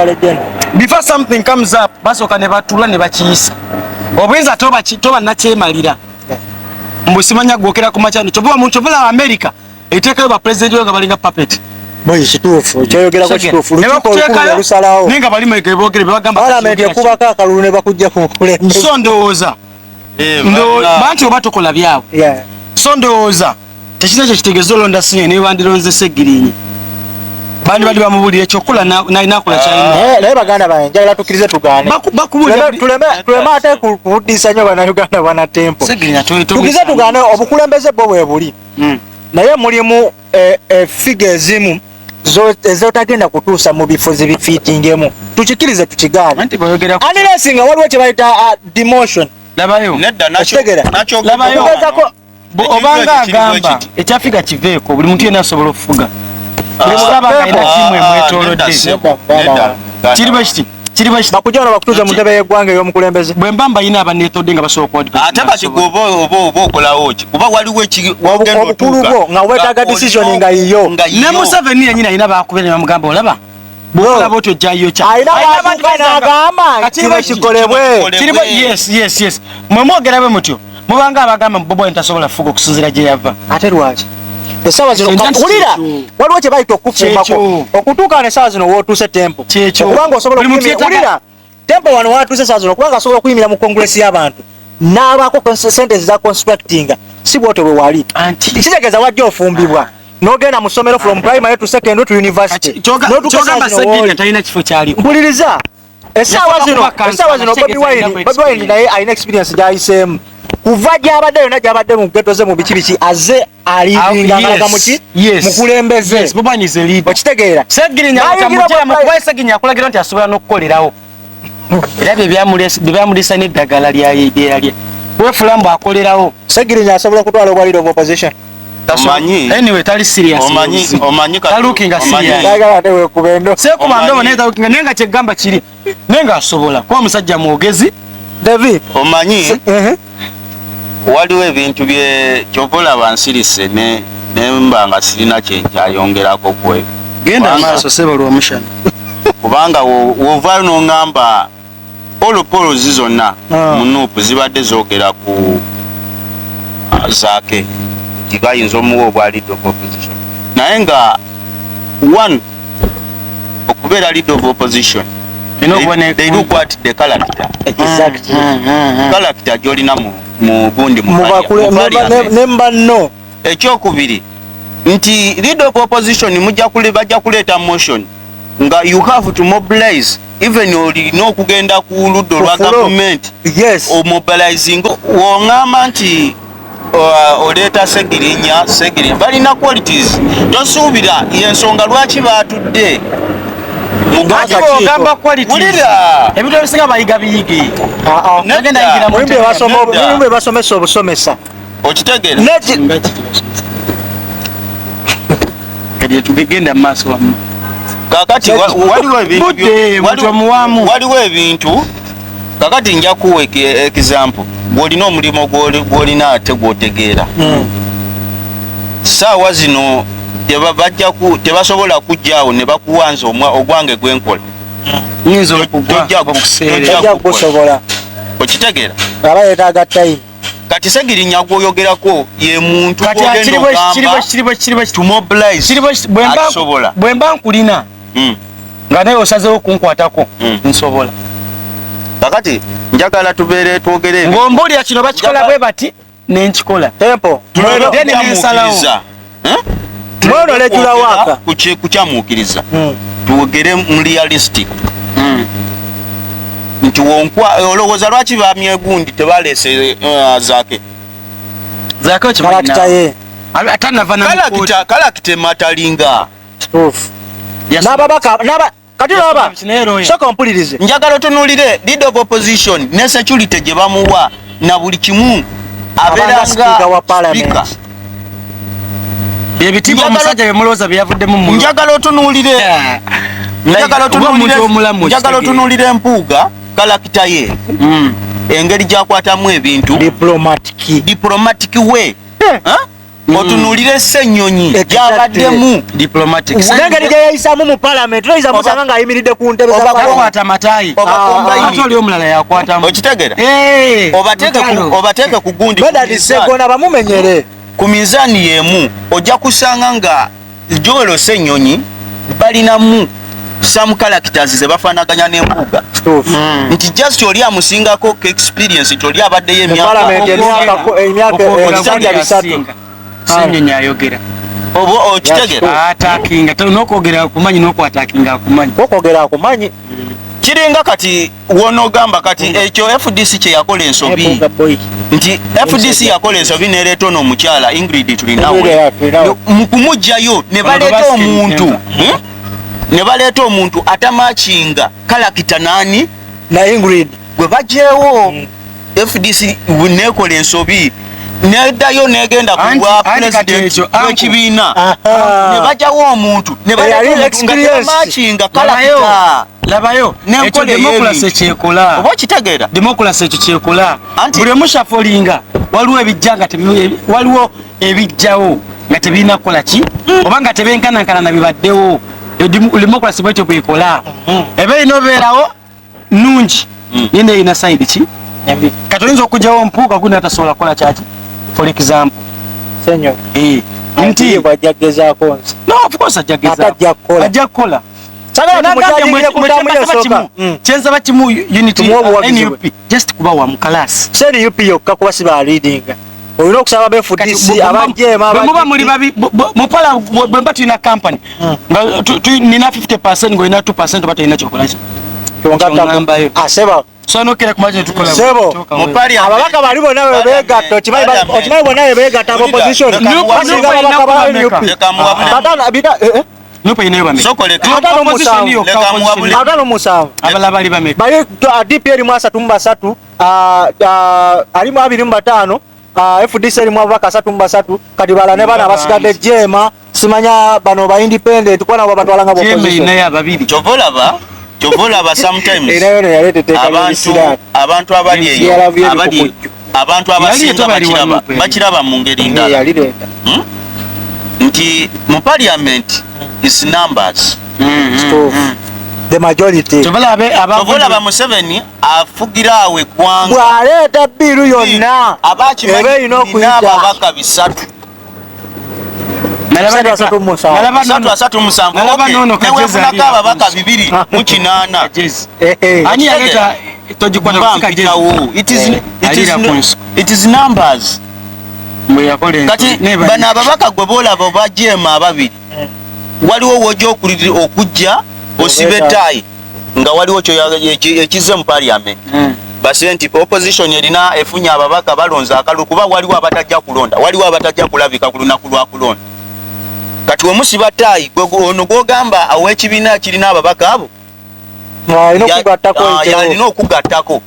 before something comes up basooka ne batula ne bakiyisa obuyinza toba nakyemalira mbusimanya gwokera ku makyano kyobuba mu kyobola America eteekayo ba president nga balinga puppet boyi kituufu kyoyogerako kituufu lusalawo ninga bali mweke boogere bagamba parliament ekubako akalulu ne bakujja ku mukulembeze so ndowooza bantu oba tokola byabwe so ndowooza tekina ekyo kitegeeza olonda Ssenyonyi ne bandironze Ssegirinyi bandi bali bamubulira ekyokola nalinakola kyalina naye baganda bange njagala tukkirize tugaane tuleme ate kubuddisa nnyo bannayuganda bana Tempo tukkirize tugaane obukulembeze bwo bwe buli naye mulimu figa ezimu ezotagenda kutuusa mu bifo zibifiitingemu tukikirize tukigaane unless nga waliwo kye bayita demotion labayo obanga agamba ekyafiga kiveeko buli muntu yenna asobola okufuga buli mulaba nga tiimu emwetoolodde kiri bwe kiti bakujana bakutuuza mu ntebe y'eggwanga ey'omukulembeze bwe mba mbayina abaneetodde nga basobola ate kati oba okolawo ki kuba waliwo obukulu bwo nga weetaaga decision nga yiyo ne Museveni yenyini alina bakube ne bamugamba olaba bwolaba otyo ojjayo kya alina batuuka n'agamba kibe kikolebwe yes mwe mwogera bwe mutyo mubanga abagamba Bobi Wine tasobola kufuga okusinziira gye yava ate lwaki essaawa zino wulira waliwo kye bayita okufumbako okutuuka n'essaawa zino wootuuse Tempo okubanga osobola wulira Tempo wano watuuse essaawa zino okubanga asobola okuyimira mu kongresi y'abantu n'abaako sente za constructinga si bwotyo bwe wali kitegeeza wajja ofumbibwa n'ogenda mu ssomero from primary to secondary to university kyogamba Ssegirinyi talina kifo kyaliko mpuliriza essaawa zino Bobi Wine naye alina experience gy'ayiseemu kuva gyabadde yonna gyabadde mu ghetto ze mu biki aze alidinga ngalaga muki mukulembeze. Yes, bubanyize leader. Okitegeera. Segirinya akamujja makuba Segirinya akulagira nti asobola n'okukolerawo. Era byamulisa n'eddagala lyali. Wefulambo akolerawo. Segirinya asobola kutwala obwaliro of opposition. Omanyi. Anyway, tali serious. Omanyi talukinga serious. Dagala ate we kubendo. Sekuma ndobo neza talukinga nenga kyegamba kiri. Nenga asobola. Kwa musajja mwogezi. David. Omanyi. Waliwo ebintu bye kyovola bansirise ne mbanga sirina kyenkyayongerako kwe. Genda maaso sebo lw'omushana. Kubanga wovaayo n'oŋŋamba polopolozi zonna mu NUP zibadde zoogera ku zaake nti bayinza omuwa obwa leader of opposition. Naye nga one okubeera leader of opposition they look at the character. Exactly. Character gy'olina mu gundi mu nemba no. Ekyokubiri nti leader of opposition bajja kuleeta motion nga you have to mobilize even olina okugenda ku luddo lwa government. Yes. Mobilizing wongamba nti oleeta Segirinya balina qualities tosuubira yensonga lwaki baatudde mugamba qualities ebintu ebisinga bayiga biyige nagenda yigira mu basomesa obusomesa okitegeera kadi tugenda maaso wamu kakati waliwo ebintu kakati nja kuwa example bw'olina omulimu gw'olina ate gw'otegeera saawa zino tebasobola kujjaawo ne bakuwanza ogwange gwenkola tojja kusobola okitegeera aba yeetaaga time. Kati Segirinya gwoyogerako ye muntu bwemba nkulina nga naye osazeewo kunkwatako nsobola. Kakati njagala tubeere twogere ng'ombuulira kino bakikola bwe bati nenkikola tempo nensalawo mwono lejula waka kukyamuukiriza twogere mu realistic nti wonkwa olowooza lwaki bamye gundi tebaleese zaake kalakita matalinga n'ababaka kati laba soka ompulirize njagala otunuulire leader of opposition ne security gye bamuwa na buli kimu abeera nga wa parliament ebitiibwa omusajja bemulowooza byeyavuddemu mu njagala otunuulire empuuga kalakita ye engeri gyakwatamu ebintu diplomatic way otunuulire Ssenyonyi gyabaddemu engeri gyeyayisaamu mu parliament toyinza musanga ng'ayimiridde ku ntebe zakwata matayi ate oli omulala yakwatamu okitegeera obateeke ku gundi segona bamumenyere ku mizaani y'emu ojja kusanga nga Joel Ssenyonyi balinamu some characters ze bafaanaganya n'empuuga nti just oli amusingako experience nti oli abaddeyo emyaka Ssenyonyi ayogera okitegeera atakinga n'okwogera akumanyi n'okwatakinga akumanyi kiringa kati wonogamba kati ekyo FDC kye yakola ensobi nti FDC yakola ensobi nereeta ono omukyala Ingrid tulinawe mu kumugjayo ne baleeta omuntu atamakinga kalakita nani na Ingrid gwe bajjeewo FDC nekola ensobi neddayo negenda kuwa president w'ekibiina ne bajjawo omuntu ne baleeta kalakita labayo ekyo democracy ekyekola oba okitegeera democracy ekyo kyekola buli omushafolinga waliwo ebijjanga waliwo ebijjawo nga tebirina kukola ki oba nga tebenkanankana na bibaddewo democracy bwetyo bwekola eba erina obeerawo nungi yene erina side ki kati oyinza okugjawo mpuuka gundi atasobola kukola kyaki for example Ssenyonyi nti bw'ajjagezaako nsi no of course ajja kukola kyenza bakimu unity NUP just kuba wa mukalasi NUP yokka kuba si ba leading olina okusaba befudisi abajema muba muri babi mupala bwemba tulina company nga nina 50% ng'olina 2% oba tulina kyokola aseba Sono kile kumaje tukola. Sebo. Mupali ababaka balibo nawe begatta okimanyi bona begatta opposition. Batana bida Nupa ine bame. Atano musanvu. Abala bali bame. Bali DPR mwasa tumba 3 alimu 2 5 FDC alimu abaka 3 kati bala ne bana basigadde jema simanya bano ba independent kwa nabo bantu balanga opposition. Jema ine ya babiri. Chovola sometimes. Abantu abali eyo. Abantu abasinga bakiraba mu ngeri ndala. Nti mu parliament is numbers. The majority. Chovola ba Museveni afugirawe kwanga. Bwaleta biru yonna. Abakimanyi n'ababaka bisatu. Newefunako ababaka 2 mu 8. Ani yaleta tojikwata kufika jezo. It is numbers. Kati bana ababaka gwe bolaba obajema ababiri. Waliwo wojo okujja osibe tai nga waliwo kyo ekize mu parliament. Basenti opposition erina efunya ababaka balonza akalu kuba waliwo abatajja kulonda. Waliwo abatajja kulabika ku lunaku lwa kulonda. Kati omusiba tai ono gogamba aw'ekibiina kirina ababaka abo. Yalina okugattako.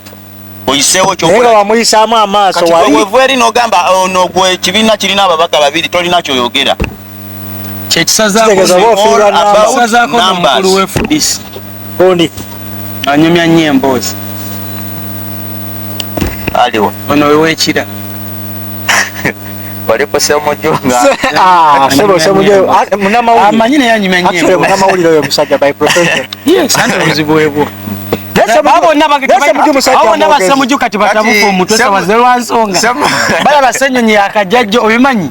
Oyiseewo kyokola. Nga wamuyisaamu amaaso wali. Kati eri n'ogamba ono gwe ekibiina kirina ababaka 2 tolina kyoyogera. Chekisazaako n'omukulu w'FDC. Oni. Anyumya nnyo emboozi. Aliwo. Ono wewekira. Walipo Semujunga. Semujunga. Munamawulire. Amanyi naye anyumya nnyo emboozi. Munamawulire oyo musajja by profession. Yes, ante obuzibu bwebwo. Abona basemuju kati batabuka omutwe sabaze lwansonga. Bala basenyonyi akajajjo obimanyi.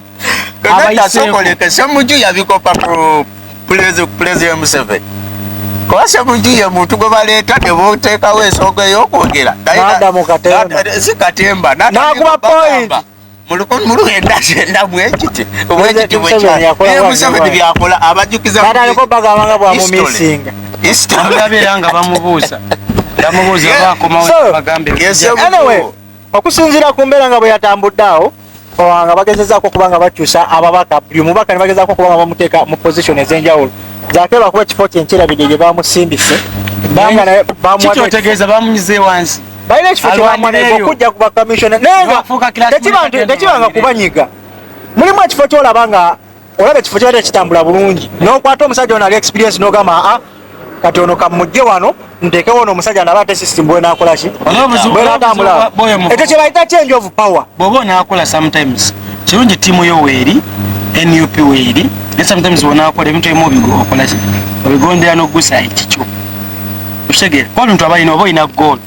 Abayiseeko Semuju yabikopa ku President Museveni. Kwa Semuju ye muntu gwe baleeta ne boteekawo ensonga ey'okwogera. Zikatemba. N'akuba point. Muluhenda mwekiti. Omwekiti Museveni byakola abajukiza. Aliko bagabanga bwa mu missing. Ababeeranga bamubuuza. Bamubuuza bakomawo bagambe. Anyway, okusinziira ku mbeera nga bwe yatambuddeawo nga bagezezaako kubanga bakyusa ababaka buli mubaka ne bagezaako kubanga bamuteeka mu position ez'enjawulo zakeerwa kuba ekifo kyenkyerabidde gye bamusimbise kikyotegeeza bamunyize wansi balina ekifo kyewamwanega okujja ku bakamisiona naye tekibanga kubanyiga mulimu ekifo kyolaba nga olaba ekifo kyabadde kitambula bulungi n'okwata omusajja ono ali experience n'ogamba kati ono kamujje wano ntekewo ono omusajja naba ate system bwe nakola ki ekyo kye bayita change of power bw'oba onaakola sometimes kirungi ttiimu yo weeri NUP weeri naye sometimes onaakola ebintu ebimu okola ki obigondera n'oggusa ekikyo okitegeera kuba omuntu aba alina oba olina goal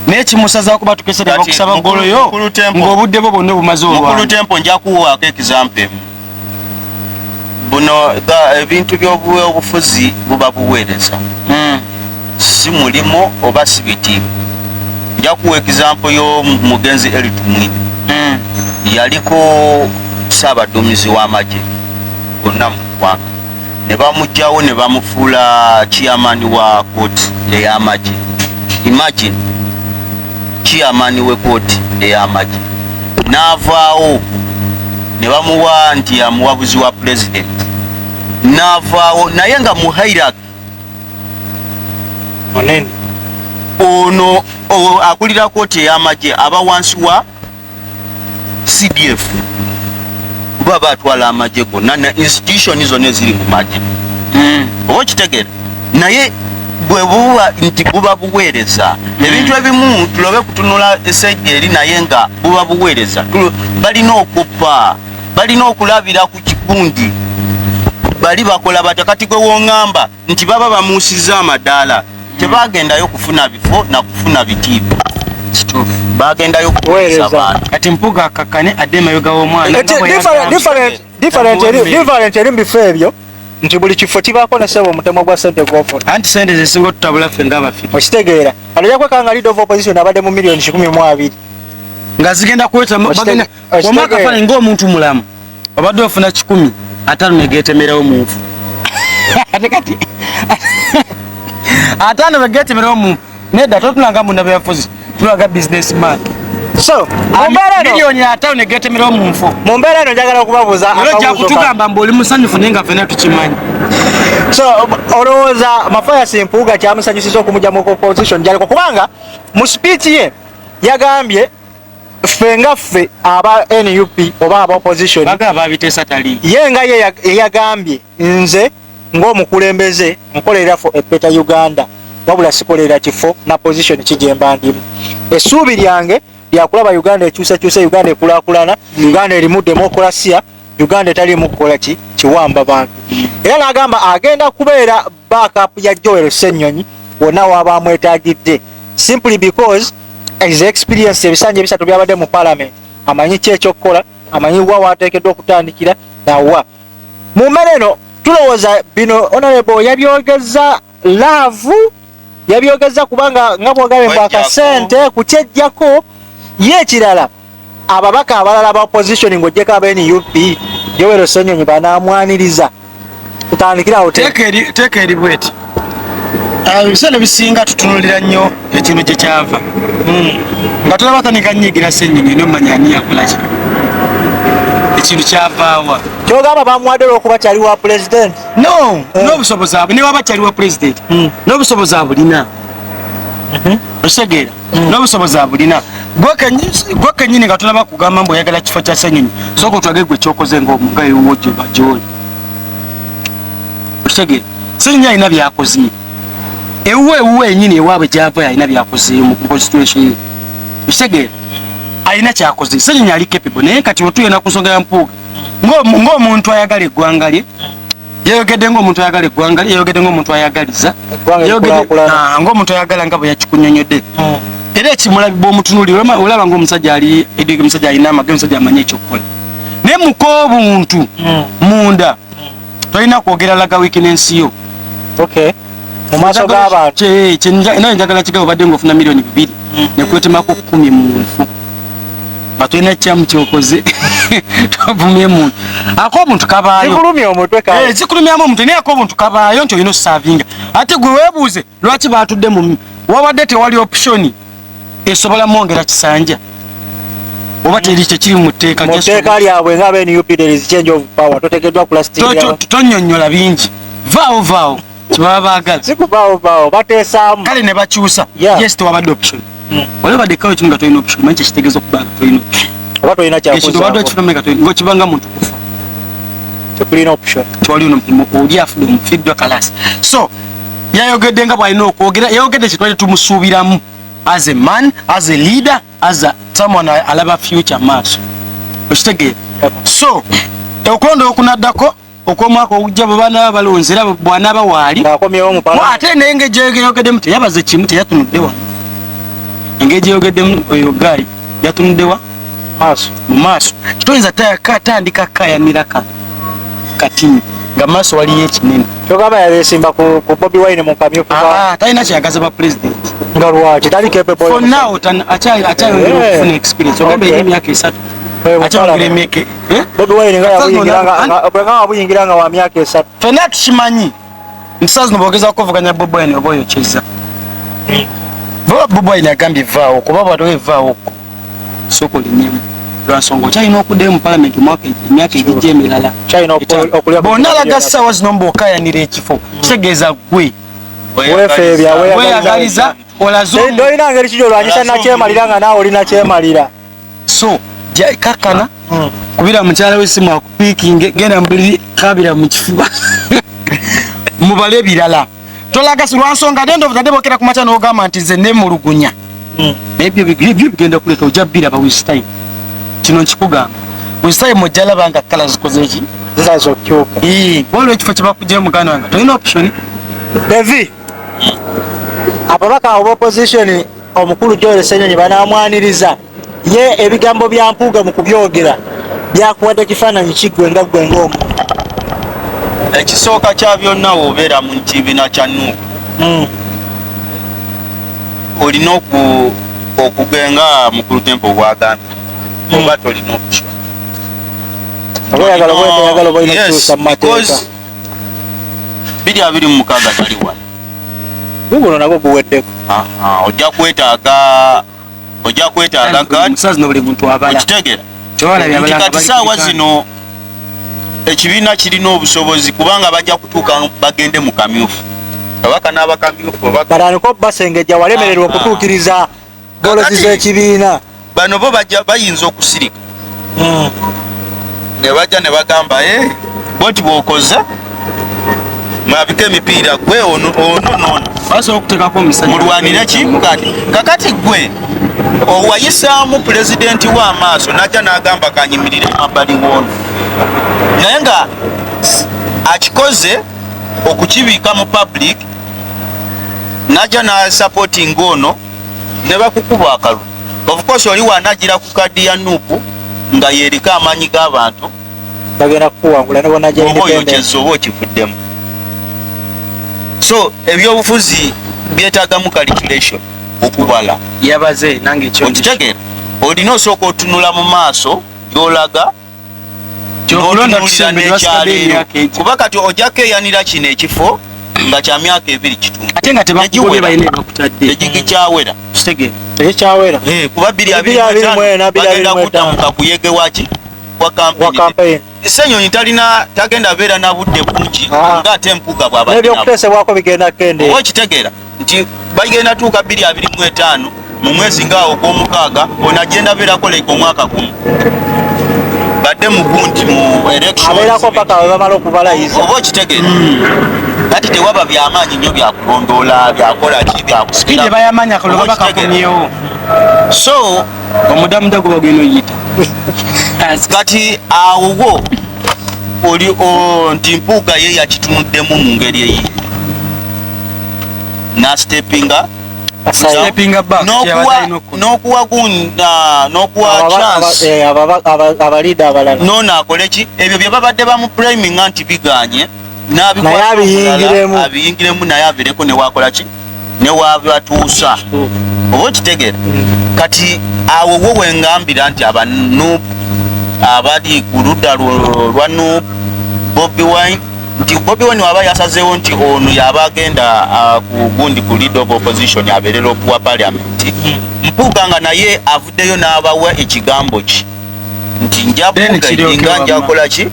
naye kimusazaako batukesera bakusaba goolo yo ng'obudde bwo bwonna obumaze olwangu mukulu tempo nja kuwaako example emu buno ebintu by'obufuzi buba buweereza si mulimu oba si bitiibwa nja kuwa example y'omugenzi Eritumwine yaliko ssaabaduumizi w'amagye gonna mu ggwanga ne bamugjawo ne bamufuula chairman wa kooti ey'amagye. Imagine chairman we kooti ey'amagye n'avaawo ne bamuwa nti amuwabuzi wa president n'avaawo naye nga mu hierarchy onene ono akulira kooti ey'amagye aba wansi wa CDF kuba batwala amagye gonna na institution zonna eziri mu magye oba okitegeera naye bwe buba nti buba buweereza ebintu ebimu tulobe kutunula esejja eri naye nga buba buweereza balina okuppa balina okulabira ku kikundi bali bakola batakati gwe wongamba nti baba bamuusiza amadaala tebagendayo kufuna bifo na kufuna bitiibwa bagendayo kuweereza abantu kati mpuga akakane adde mayoga w'omwana different eri mu bifo ebyo nti buli kifo kibaako ne ssebo omutemo gwa ssente gw'ofuna anti sente zesinga otutabula ffe ng'abafiti okitegeera alojja kwekanga leader of opposition abadde mu million 12 nga zigenda kuweta omakafaanyi ng'omuntu mulamu obadde ofuna 10 ataano ne geetemerawo mu nfu ate kati ataano be geetemerawo mu nedda totulanga munda byafuzi tulaga businessman. So mumbera no milioni atano negetemera omunfo. Mumbera no njagala okubabuza akabuzo kutugamba mboli musanyufu nenga fena tukimanyi. So olowooza Mafaya Simpuuga kyamusanyusiza okumujja mu opposition jaliko kubanga mu speech ye yagambye ffe nga ffe aba NUP oba aba opposition bagaba bitesa tali ye nga ye yagambye nze ng'omukulembeze nkolera for a Uganda wabula sikolera kifo na position kijemba ndimu essuubi lyange lyakulaba Uganda ekyusakyusa Uganda ekulaakulana Uganda erimu demokrasia Uganda etalimu kukola kiwamba bantu era n'agamba agenda kubeera backup ya Joel Ssenyonyi wonna waba amwetaagidde simply because his experience ebisanja ebisatu byabadde mu parliament amanyi ki ekyokukola amanyi wa waateekeddwa okutandikira nawa mu mmere eno tulowooza bino honorable yabyogeza laavu yabyogeza kubanga nga bwogabye mbu akasente kukyejjako ye ekirala ababaka abalala ba opposition ng'ojjeko aba NUP Joel Ssenyonyi banaamwaniriza tutandikirawo teeka eri bweti ebiseera bisinga tutunulira nnyo ekintu gye kyava nga tulaba tanika nnyigira Ssenyonyi nomanya ani yakolaki ekintu kyavaawa kyogamba bamuwadde olwokuba kyali wa president no n'obusobozi abwe newaba kyali wa president n'obusobozi abulina osegeera n'obusobozi abulina gwe kennyini nga tulaba kugamba mbu oyagala kifo kya Ssenyonyi sooka otwage gwe kyokoze ngaewojo bajoli osegeera Ssenyonyi alina byakoze ewuwe enyini ewaabwe gyava alina byakoze mu constitution ye osegeera alina kyakoze Ssenyonyi ali capable naye kati otuyena ku nsonga ya Mpuuga ng'omuntu ayagala eggwanga lye yayogedde ng'omuntu ayagala eggwanga lye yayogedde ng'omuntu ayagaliza ng'omuntu ayagala nga bwe yakikunyonyodde era ekimulabi bw'omutunulira olaba ng'omusajja ali eddigi omusajja alina amagezi omusajja amanyi ekyokukola naye muko obuntu munda tolina kwogera laga weakness yo mu maaso g'abantu naye njagala kigabe obadde ng'ofuna miliyoni 2 nekwetemako 10 mu nfu nga tolina kyamu kyokoze tovumye muntu ako obuntu kabaayo zikulumyamu omuntu naye ako obuntu kabaayo nti olina osaavinga ate gwe weebuuze lwaki baatudde mu wabadde tewali option esobola mwongera kisanja oba teri kyekiri mu tteeka lyabwe nga NUP there is change of power toteekeddwa tonyonnyola bingi vaawo kibaba baagala sikuvaawo bateesaamu kale ne bakyusa yes tewabadde option wali badde kawo ekimu nga tolina option manyi kyekitegeeza okubanga tolina option oba tolina kyakubadde ekifunameka ng'okibanga muntu kufa tekulina option tewali omulimu oli afudde omufiddwa kalasi so yayogedde nga bw'alina okwogera yayogedde kye twali tumusuubiramu as a man as a leader as a someone alaba future maaso okitegeera so okulonda okunaddako okw'omwaka ogujja bwe baana balonzera bw'anaaba waali ate naye engeri gyeyogeddemu teyabaze kimu teyatunudde wano engeri gyeyogeddemu oyo gaali yatunuddewa mu maaso kitoyinza tandika kayanira katini nga maaso waliyo ekinene kyogamba yabeesimba ku Bobi Wine mu kamyufu talina kyagaza ba president nga lwaki tali capable for now akyayongera okufuna experience ogambe eri emyaka 3 akyayongera emyaka Bobi Wine nga wabuyingira nga wa myaka 3 fena tukimanyi nti saa zino boogeza kukuvuganya Bobi Wine oba oyokyeza Bobi Wine agambye vaawo kuba bwatowevaawo sooka olinyemu lwansonga okyalina okuddayo mu palamenti emyaka egijja emirala bonna alaga ssaawa zino mbookayanira ekifo kitegeeza gwe weyagaliza olina ngeri kiki olwanyisa nakyemalira nga naawe olina kyemalira so kakkana kubira mukyala w'essimu akupiikinge genda mubiri kabira mu kifuba mubale ebirala tolaga lwansonga nendovutadde bookera ku makya n'ogamba nti nze nemulugunya naye byo bigenda kuleka ojja bbiraba wisitime kino nkikugamba wisitime ojja laba nga kala zikoze eki zizaza okukyuka waliwo ekifo kye bakugjayo muganda wange tolina option Devi ababaka aba opposition omukulu Joel Ssenyonyi banaamwaniriza ye ebigambo bya Mpuuga mu kubyogera byakuwadde kifaananyi kiggwe nga ggwe ng'omu ekisooka kya byonna wobeera mu kibiina kya NUP olina okugenga mukulu tempo bwagambye oba tolina option biri 26 tali wala guno nagwo guweddeko ojja kwetaaga ojja kwetaaga kati musazi no buli muntu abala okitegeera nti kati saawa zino ekibiina kirina obusobozi kubanga bajja kutuuka bagende mu kamyufu kabaka n'abakamyufu balaniko basengejja walemererwa okutuukiriza golozi z'ekibiina bano bo bayinza okusirika ne bajja ne bagamba boti bw'okoze mwabika emipiira gwe ono basobola okuteekako omusajja mulwanire ki kakati gwe owayisaamu pulezidenti w'amaaso najja n'agamba kanyimirire mabbali w'ono naye nga akikoze okukibiika mu public najja n'asupporting ono ne bakukuba akalulu of course oli wanagira ku kadi ya NUP nga yerika amaanyi g'abantu bagenda kukuwangula ne bona oba oyokyeza oba okivuddemu so ebyobufuzi byetaagamu calculation okubala yabaze nange ekyo okitegeera olina osooka otunula mu maaso gy'olaga n'otunulira n'ekyaleero kuba kati ojjako eyanira kino ekifo nga kya myaka 2 kitundu ate nga tebakugobye balina ebakutadde egigi kyawera kitegeera ekyawera kuba 2 bagenda kutta mu kakuyege waki wa campaign Senyonyi tagenda beera na budde bungi nga ate empuga bw'abadde n'ebyokuteesebwako bigenda kende oba okitegeera nti bagenda tuuka 2025 mu mwezi ngaawo ogw'omukaaga ono agenda beerako leka omwaka gumu badde mu gundi mu elections abeerako paka we bamala okubalayiza oba okitegeera kati tewaba byamaanyi nnyo byakulondoola byakola ki byakusikide bayamaanyi akalulu baba kakomyewo so omudamuda gwe bagenda oyita kati awo oli nti mpuuga ye yakitunuddemu mu ngeri eyi nastepinga n'okuwa chance abalida abalala noono akole ki ebyo bye babadde bamupriminga nti biganye abiyingiremu naye avireko newakola ki newabatuusa oba okitegeera kati awo wo wengambira nti NUP abali ku ludda lwa NUP Bobi Wine nti Bobi Wine waba yasazeewo nti ono yaba agenda ku gundi ku leader of opposition abeerera okuwa parliament mpuuga nga naye avuddeyo n'abawa ekigambo ki nti njabuga njakola ki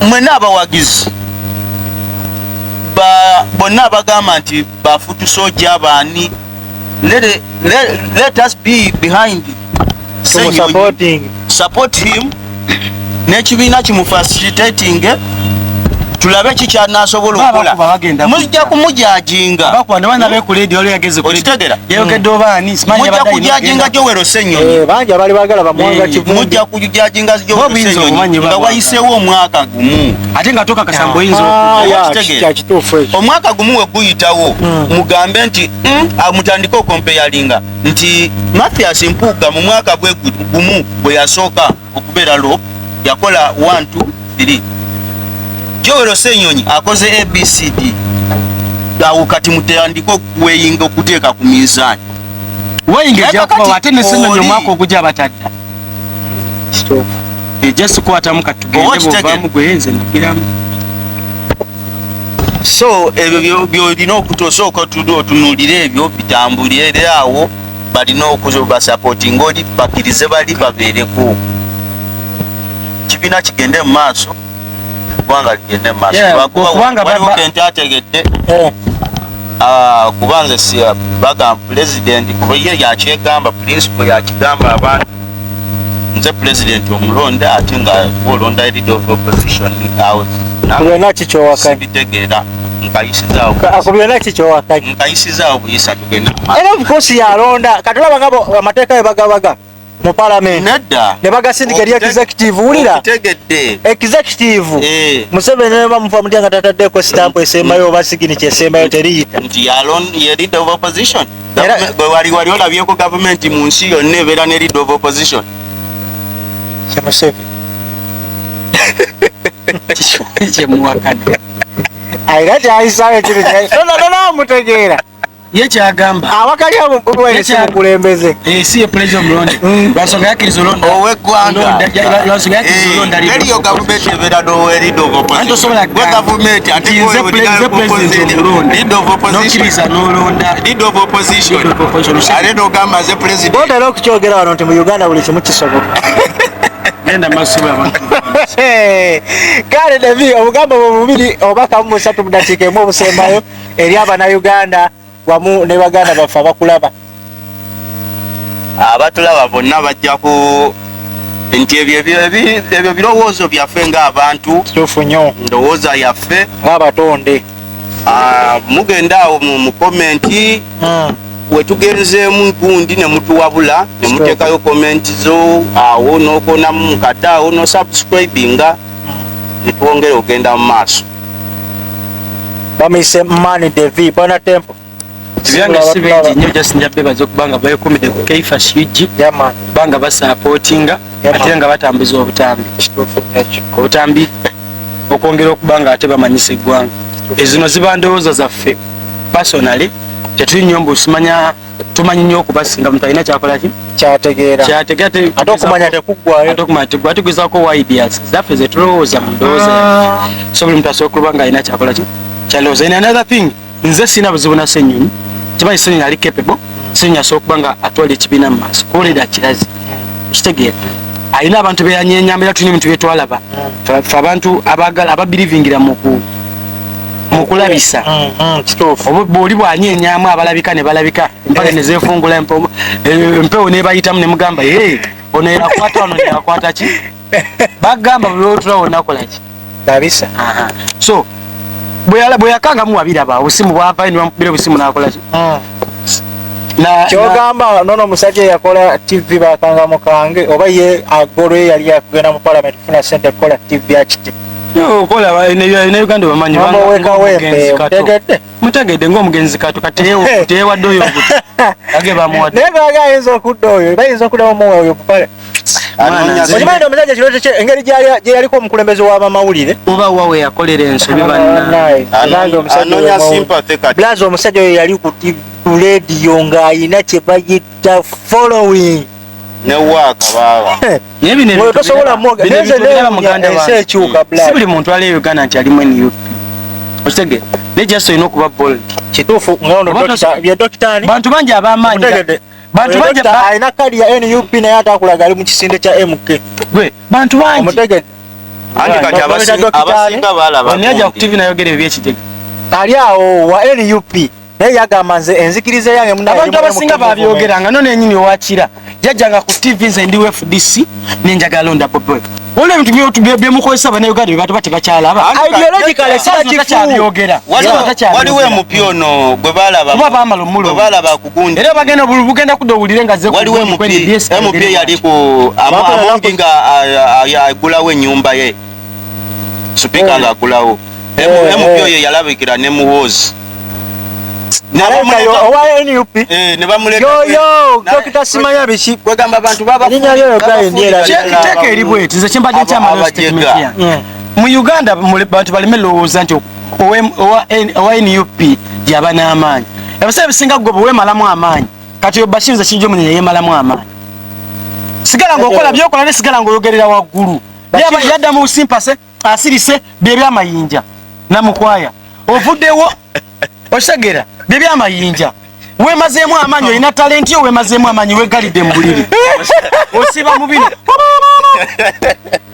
mwena abawagizi bonna abagamba nti bafutusojja abaani let us be behind support him n'ekibiina kimufacilitating tulabe kikyanasobola okukola mujja kumujajinga mujja kujajinga Joel Senyonyi mujja kujajinga Joel Senyonyi nga wayiseewo omwaka gumu ate nga toka kasambo yinzo omwaka gumu we guyitawo mugambe nti mutandike okompeyalinga nti Mathias Mpuuga mu mwaka bwe gumu bwe yasooka okubeera lo yakola 1 2 3 Joel Senyonyi akoze ABCD awo kati mutandike okuweyinga okuteeka ku mizaani weyinga jakuba ate ne Senyonyi omwaka ogujja abatadda just kwatamu katugende bovamu gwenze ndikiramu so ebyo byolina okutosooka otunulire ebyo bitambulire awo balina okuzoba supporting oli bakirize bali babeereko kibiina kigende mu maaso kubanga ligende mu maaso waliwo kente ategedde kubanze si bagamba president kuba ye yakyegamba principal yakigamba abantu nze president omulonda ate nga olonda leader of opposition house kubyonna kikyowakanya bitegeera nkayisizaawo buyisa tugenda era of course yalonda kati olaba nga amateeka bagabaga mu parliament nedda ne bagasindika eri executive wulira executive Museveni ne bamuva mutya nga tataddeko stamp esembayo oba signature esembayo teriyita nti ye leader of opposition bwe wali olabyeko government mu nsi yonna ebeera ne leader of opposition Museveni kyemuwakadde ayira kyayisayo kiri mutegeera ye kyagamba awakali abo kulembeze si ye president mlonde lwasonga yakiriza olonda ow'eggwanga lwasonga yakiriza olonda eriyo gavumenti ebeera n'owerido tosobola gavumenti ate nokkiriza n'olonda leader of opposition ate n'ogamba ze president botera okukyogera wano nti mu Uganda buli kimu kisoboka genda masubula abantu kale David obugambo bubiri oba kamu musatu mu dakiika emu obusembayo eri Abannayuganda wamu ne baganda baffe abakulaba abatulaba bonna bajja ku nti ebyo birowoozo byaffe ng'abantu kituufu nnyo ndowooza yaffe ng'abatonde mugenda awo mu komenti wetugenzeemu gundi ne mutuwabula ne muteekayo komenti zo awo n'okonamu mukata awo no subscribinga ne twongere ogenda mu maaso bamise Mani Devi bona tempo ebyange si bingi nnyo just njabebaza okubanga beekumidde ku Kaifash UG kubanga basapootinga ate nga batambuza obutambi okwongera okubanga ate bamanyisa eggwanga ezino ziba ndowooza zaffe personally tetuli nnyo mbu tumanyi nnyo okubasinga muntu alina kyakolaki kyategeera ate okumanya tekuggwayo tugezaako ideas zaffe zetulowooza mu ndowooza so buli muntu asobola okuba nga alina kyakolaki kyalowooza. In another thing nze sina buzibu na Ssenyonyi kimanyi Ssenyonyi ali capable Ssenyonyi asobola okuba nga atwala ekibiina mu maaso kuwulira kirazi kitegeera alina abantu beyanyenyambira tulina ebintu byetwalaba fe abantu ababirivingira mu kulabisa bwoli bwanyenyamu abalabika ne balabika empale ne zeefungula empewo nebayitamu ne mugamba ono erakwata ono nerakwata ki bagamba bulotula wonakolaki labisa so bwe yakangamu wabiraba obusimu bwava niwamukubira obusimu nakolaki kyogamba nono omusajja yakola TV bakanga mukange oba ye agolo yali akugenda mu parliament kufuna sente kukola TV yakiti okola ne Uganda bamanyi mutegedde ng'omugenzi kato kateewadde oyo age bamuwadde naye gaga ayinza okudda oyo bayinza okudda omuwa oyo kupale okimanyi omusajja kirote kye engeri gye yaliko omukulembeze w'abamawulire oba wawe yakolera ensobi blaza omusajja oyo yali ku radio ng'ayina kye bayita following newaaka baba tosobola si buli muntu ali e Uganda nti alimu NUP okitegeera naye just olina okuba bold kituufu dokitaani bantu bangi ab'amaanyi alina kadi ya NUP naye ate akulaga ali mu kisinde kya MK gwe bantu bangi omutegedde anti kati abasinga balaba naja ku TV nayogera ebyekitega ali awo wa NUP naye yagamba nze enzikiriza yange abantu abasinga babyogeranga none enyini owakira jajjanga ku TV nze ndi FDC nenjagala londa popo ole ebintu byemukozesa Bannayuganda bye batuba tebakyalaba ideologically sibakyabyogerera waliwo MP ono gwe balaba ku gundi era bugenda kudda owulire nga waliwo MP yali ku amongi nga agulawo ennyumba ye supika nga agulawo MP oyo yalabikira ne muhoozi owa NUP yoyo dokita simanya biki kwegamba abantu baba teeka eri bweti nze kyembadde nkyamala statement yange mu Uganda bantu baleme lowooza nti owa NUP gyaba n'amaanyi ebiseera bisinga gwe bwemalamu amaanyi kati obashinza kijjo munene yemalamu amaanyi sigala ng'okola byokola ne sigala ng'oyogerera waggulu yadda mu simpase asirise bye byamayinja namukwaya ovuddewo osegera bye byamayinja wemazeemu amaanyi olina talenti yo wemazeemu amaanyi wegalidde mu buliri osiba mu bino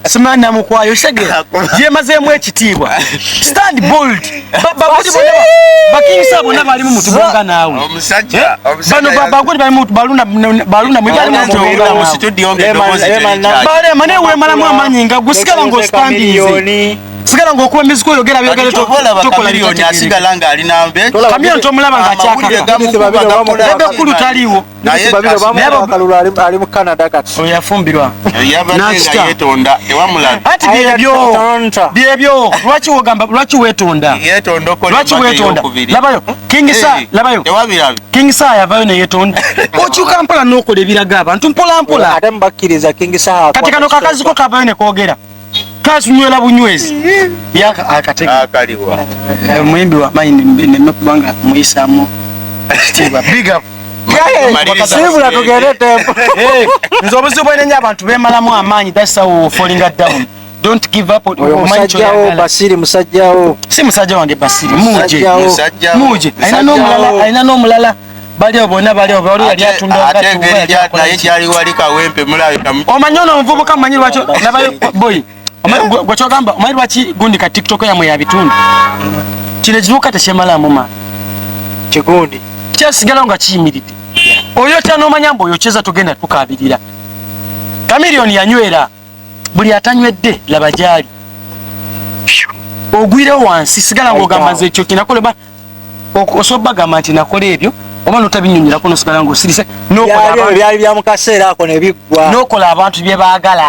simani namukwayo osegera gyemazeemu ekitiibwa stand bold bakiisa bonna balimu mutubonga naawe bano bagodi balimu baluna balema naye wemalamu amaanyi nga gusigala ng'ostandinze sigala ng'okuba emiziko oyogera byogere tokola asigala ng'alina kamyo ntomulaba ng'akyakaga ekkulu taliiwo ali mu Canada kati oyafumbirwa anti byebyo lwaki weetonda labayo King Saa yavayo neyetonda okyuka mpola n'okola ebiraga abantu mpolampola ate mubakkiriza King Saa kati kano kakaziko kavayo nekoogera kasunywera bunywezi yakatega akaliwa muyimbi wa mayi nemekubanga muyisaamu big up sibula tugende tempo nze obuzibu bwenenya abantu bemalamu amaanyi, that's how falling down. Don't give up. Musajjawo Basiri, musajjawo si musajja wange Basiri, muje alina n'omulala bali bonna bali yali atunda naye gyali wali kawempe mulabe omanyi ono omuvubuka mumanyi lwakyo nabayo boy gwekyogamba omanyi lwaki gundi ka TikTok yamwe yabitundu kino ekivubuka tekyemalamu ma kigundi kyasigala nga kiyimiridde oyo tyanomanya mbu oyo kyeza tugenda tukabirira kamiliyoni yanywera buli atanywedde laba gyali ogwirewo wansi sigala ng'ogamba nze ekyo kinakoleba osobola bagamba nti nakola ebyo oba notabinyonyerako nosigala ng'osirise byali bya mu kaseera ako ne biggwa n'okola abantu bye baagala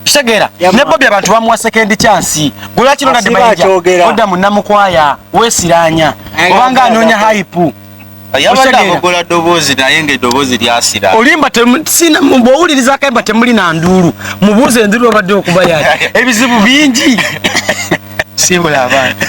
kitegeera ne Bobby abantu bamuwa second chance golwakino nadde mayinja odda mu Namukwaya weesiraanya obanga anoonya hype yabadde agogola ddoboozi naye ng'eddoboozi lyasira olimba bw'owuliriza akayimba temuli na nduulu mubuuze enduulu obadde okuba yali ebizibu bingi sibula abantu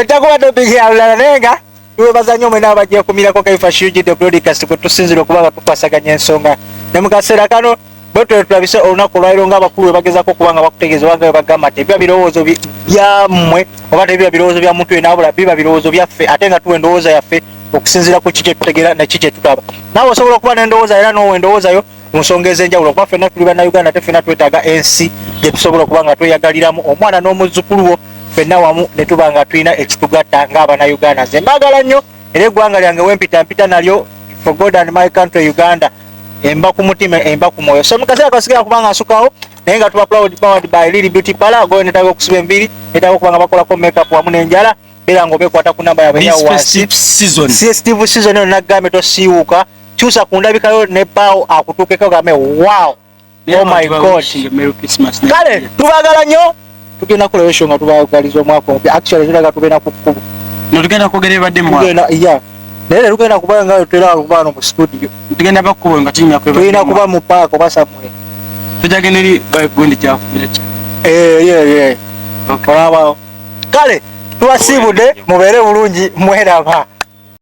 takubadde bigiyalulala naye nga tuwebaza nnyo mwena abajja okumirako Kaifa Shiyuji the broadcast kwe tusinzira okuba nga tukwasaganya ensonga ne mu kaseera kano bwetwe tulabise olunaku olwaliro ng'abakulu we bagezako okuba nga bakutegeeza oba nga we bagamba nti ebiba birowoozo byammwe oba tebiba birowoozo bya muntu yenna wabula biba birowoozo byaffe ate nga tuwa endowooza yaffe okusinziira ku kiki tutegeera neki kye tutaba naawe osobola okuba n'endowooza era n'owa endowoozayo mu nsonga ez'enjawulo kuba ffenna tuli bannayuganda ate ffenna twetaaga ensi gye tusobola okuba nga tweyagaliramu omwana n'omuzzukulu wo ffenna wamu ne tuba nga tulina ekitugatta ng'abannayuganda nze mbaagala nnyo era eggwanga lyange wempita nalyo for God and my country Uganda emba ku mutima emba ku mwoyo so mukaseera kasigala kubanga asukawo naye nga tuba powered by Lily Beauty Parlor go netaaga okusiba enviiri netaaga okuba nga bakolako makeup wamu n'enjala beera ng'obeekwata ku namba yaabwe festive season eno naggambe tosiiwuka kyusa ku ndabikayo ne bbaawo akutuukeko gambe wow oh my god kale tubaagala nnyo tugenda kukola esho nga tubaagaliza omwaka omupya actually tulaga tugenda ku kkubo tugenda kwogera ebadde naye tugenda kuba nga tutera okubaano mu studio tugenda bakkubo nga tulina kuba mu paaka oba samwe tujagenda eri gundi kyakubira olabaawo kale tubasiibudde mubeere bulungi mweraba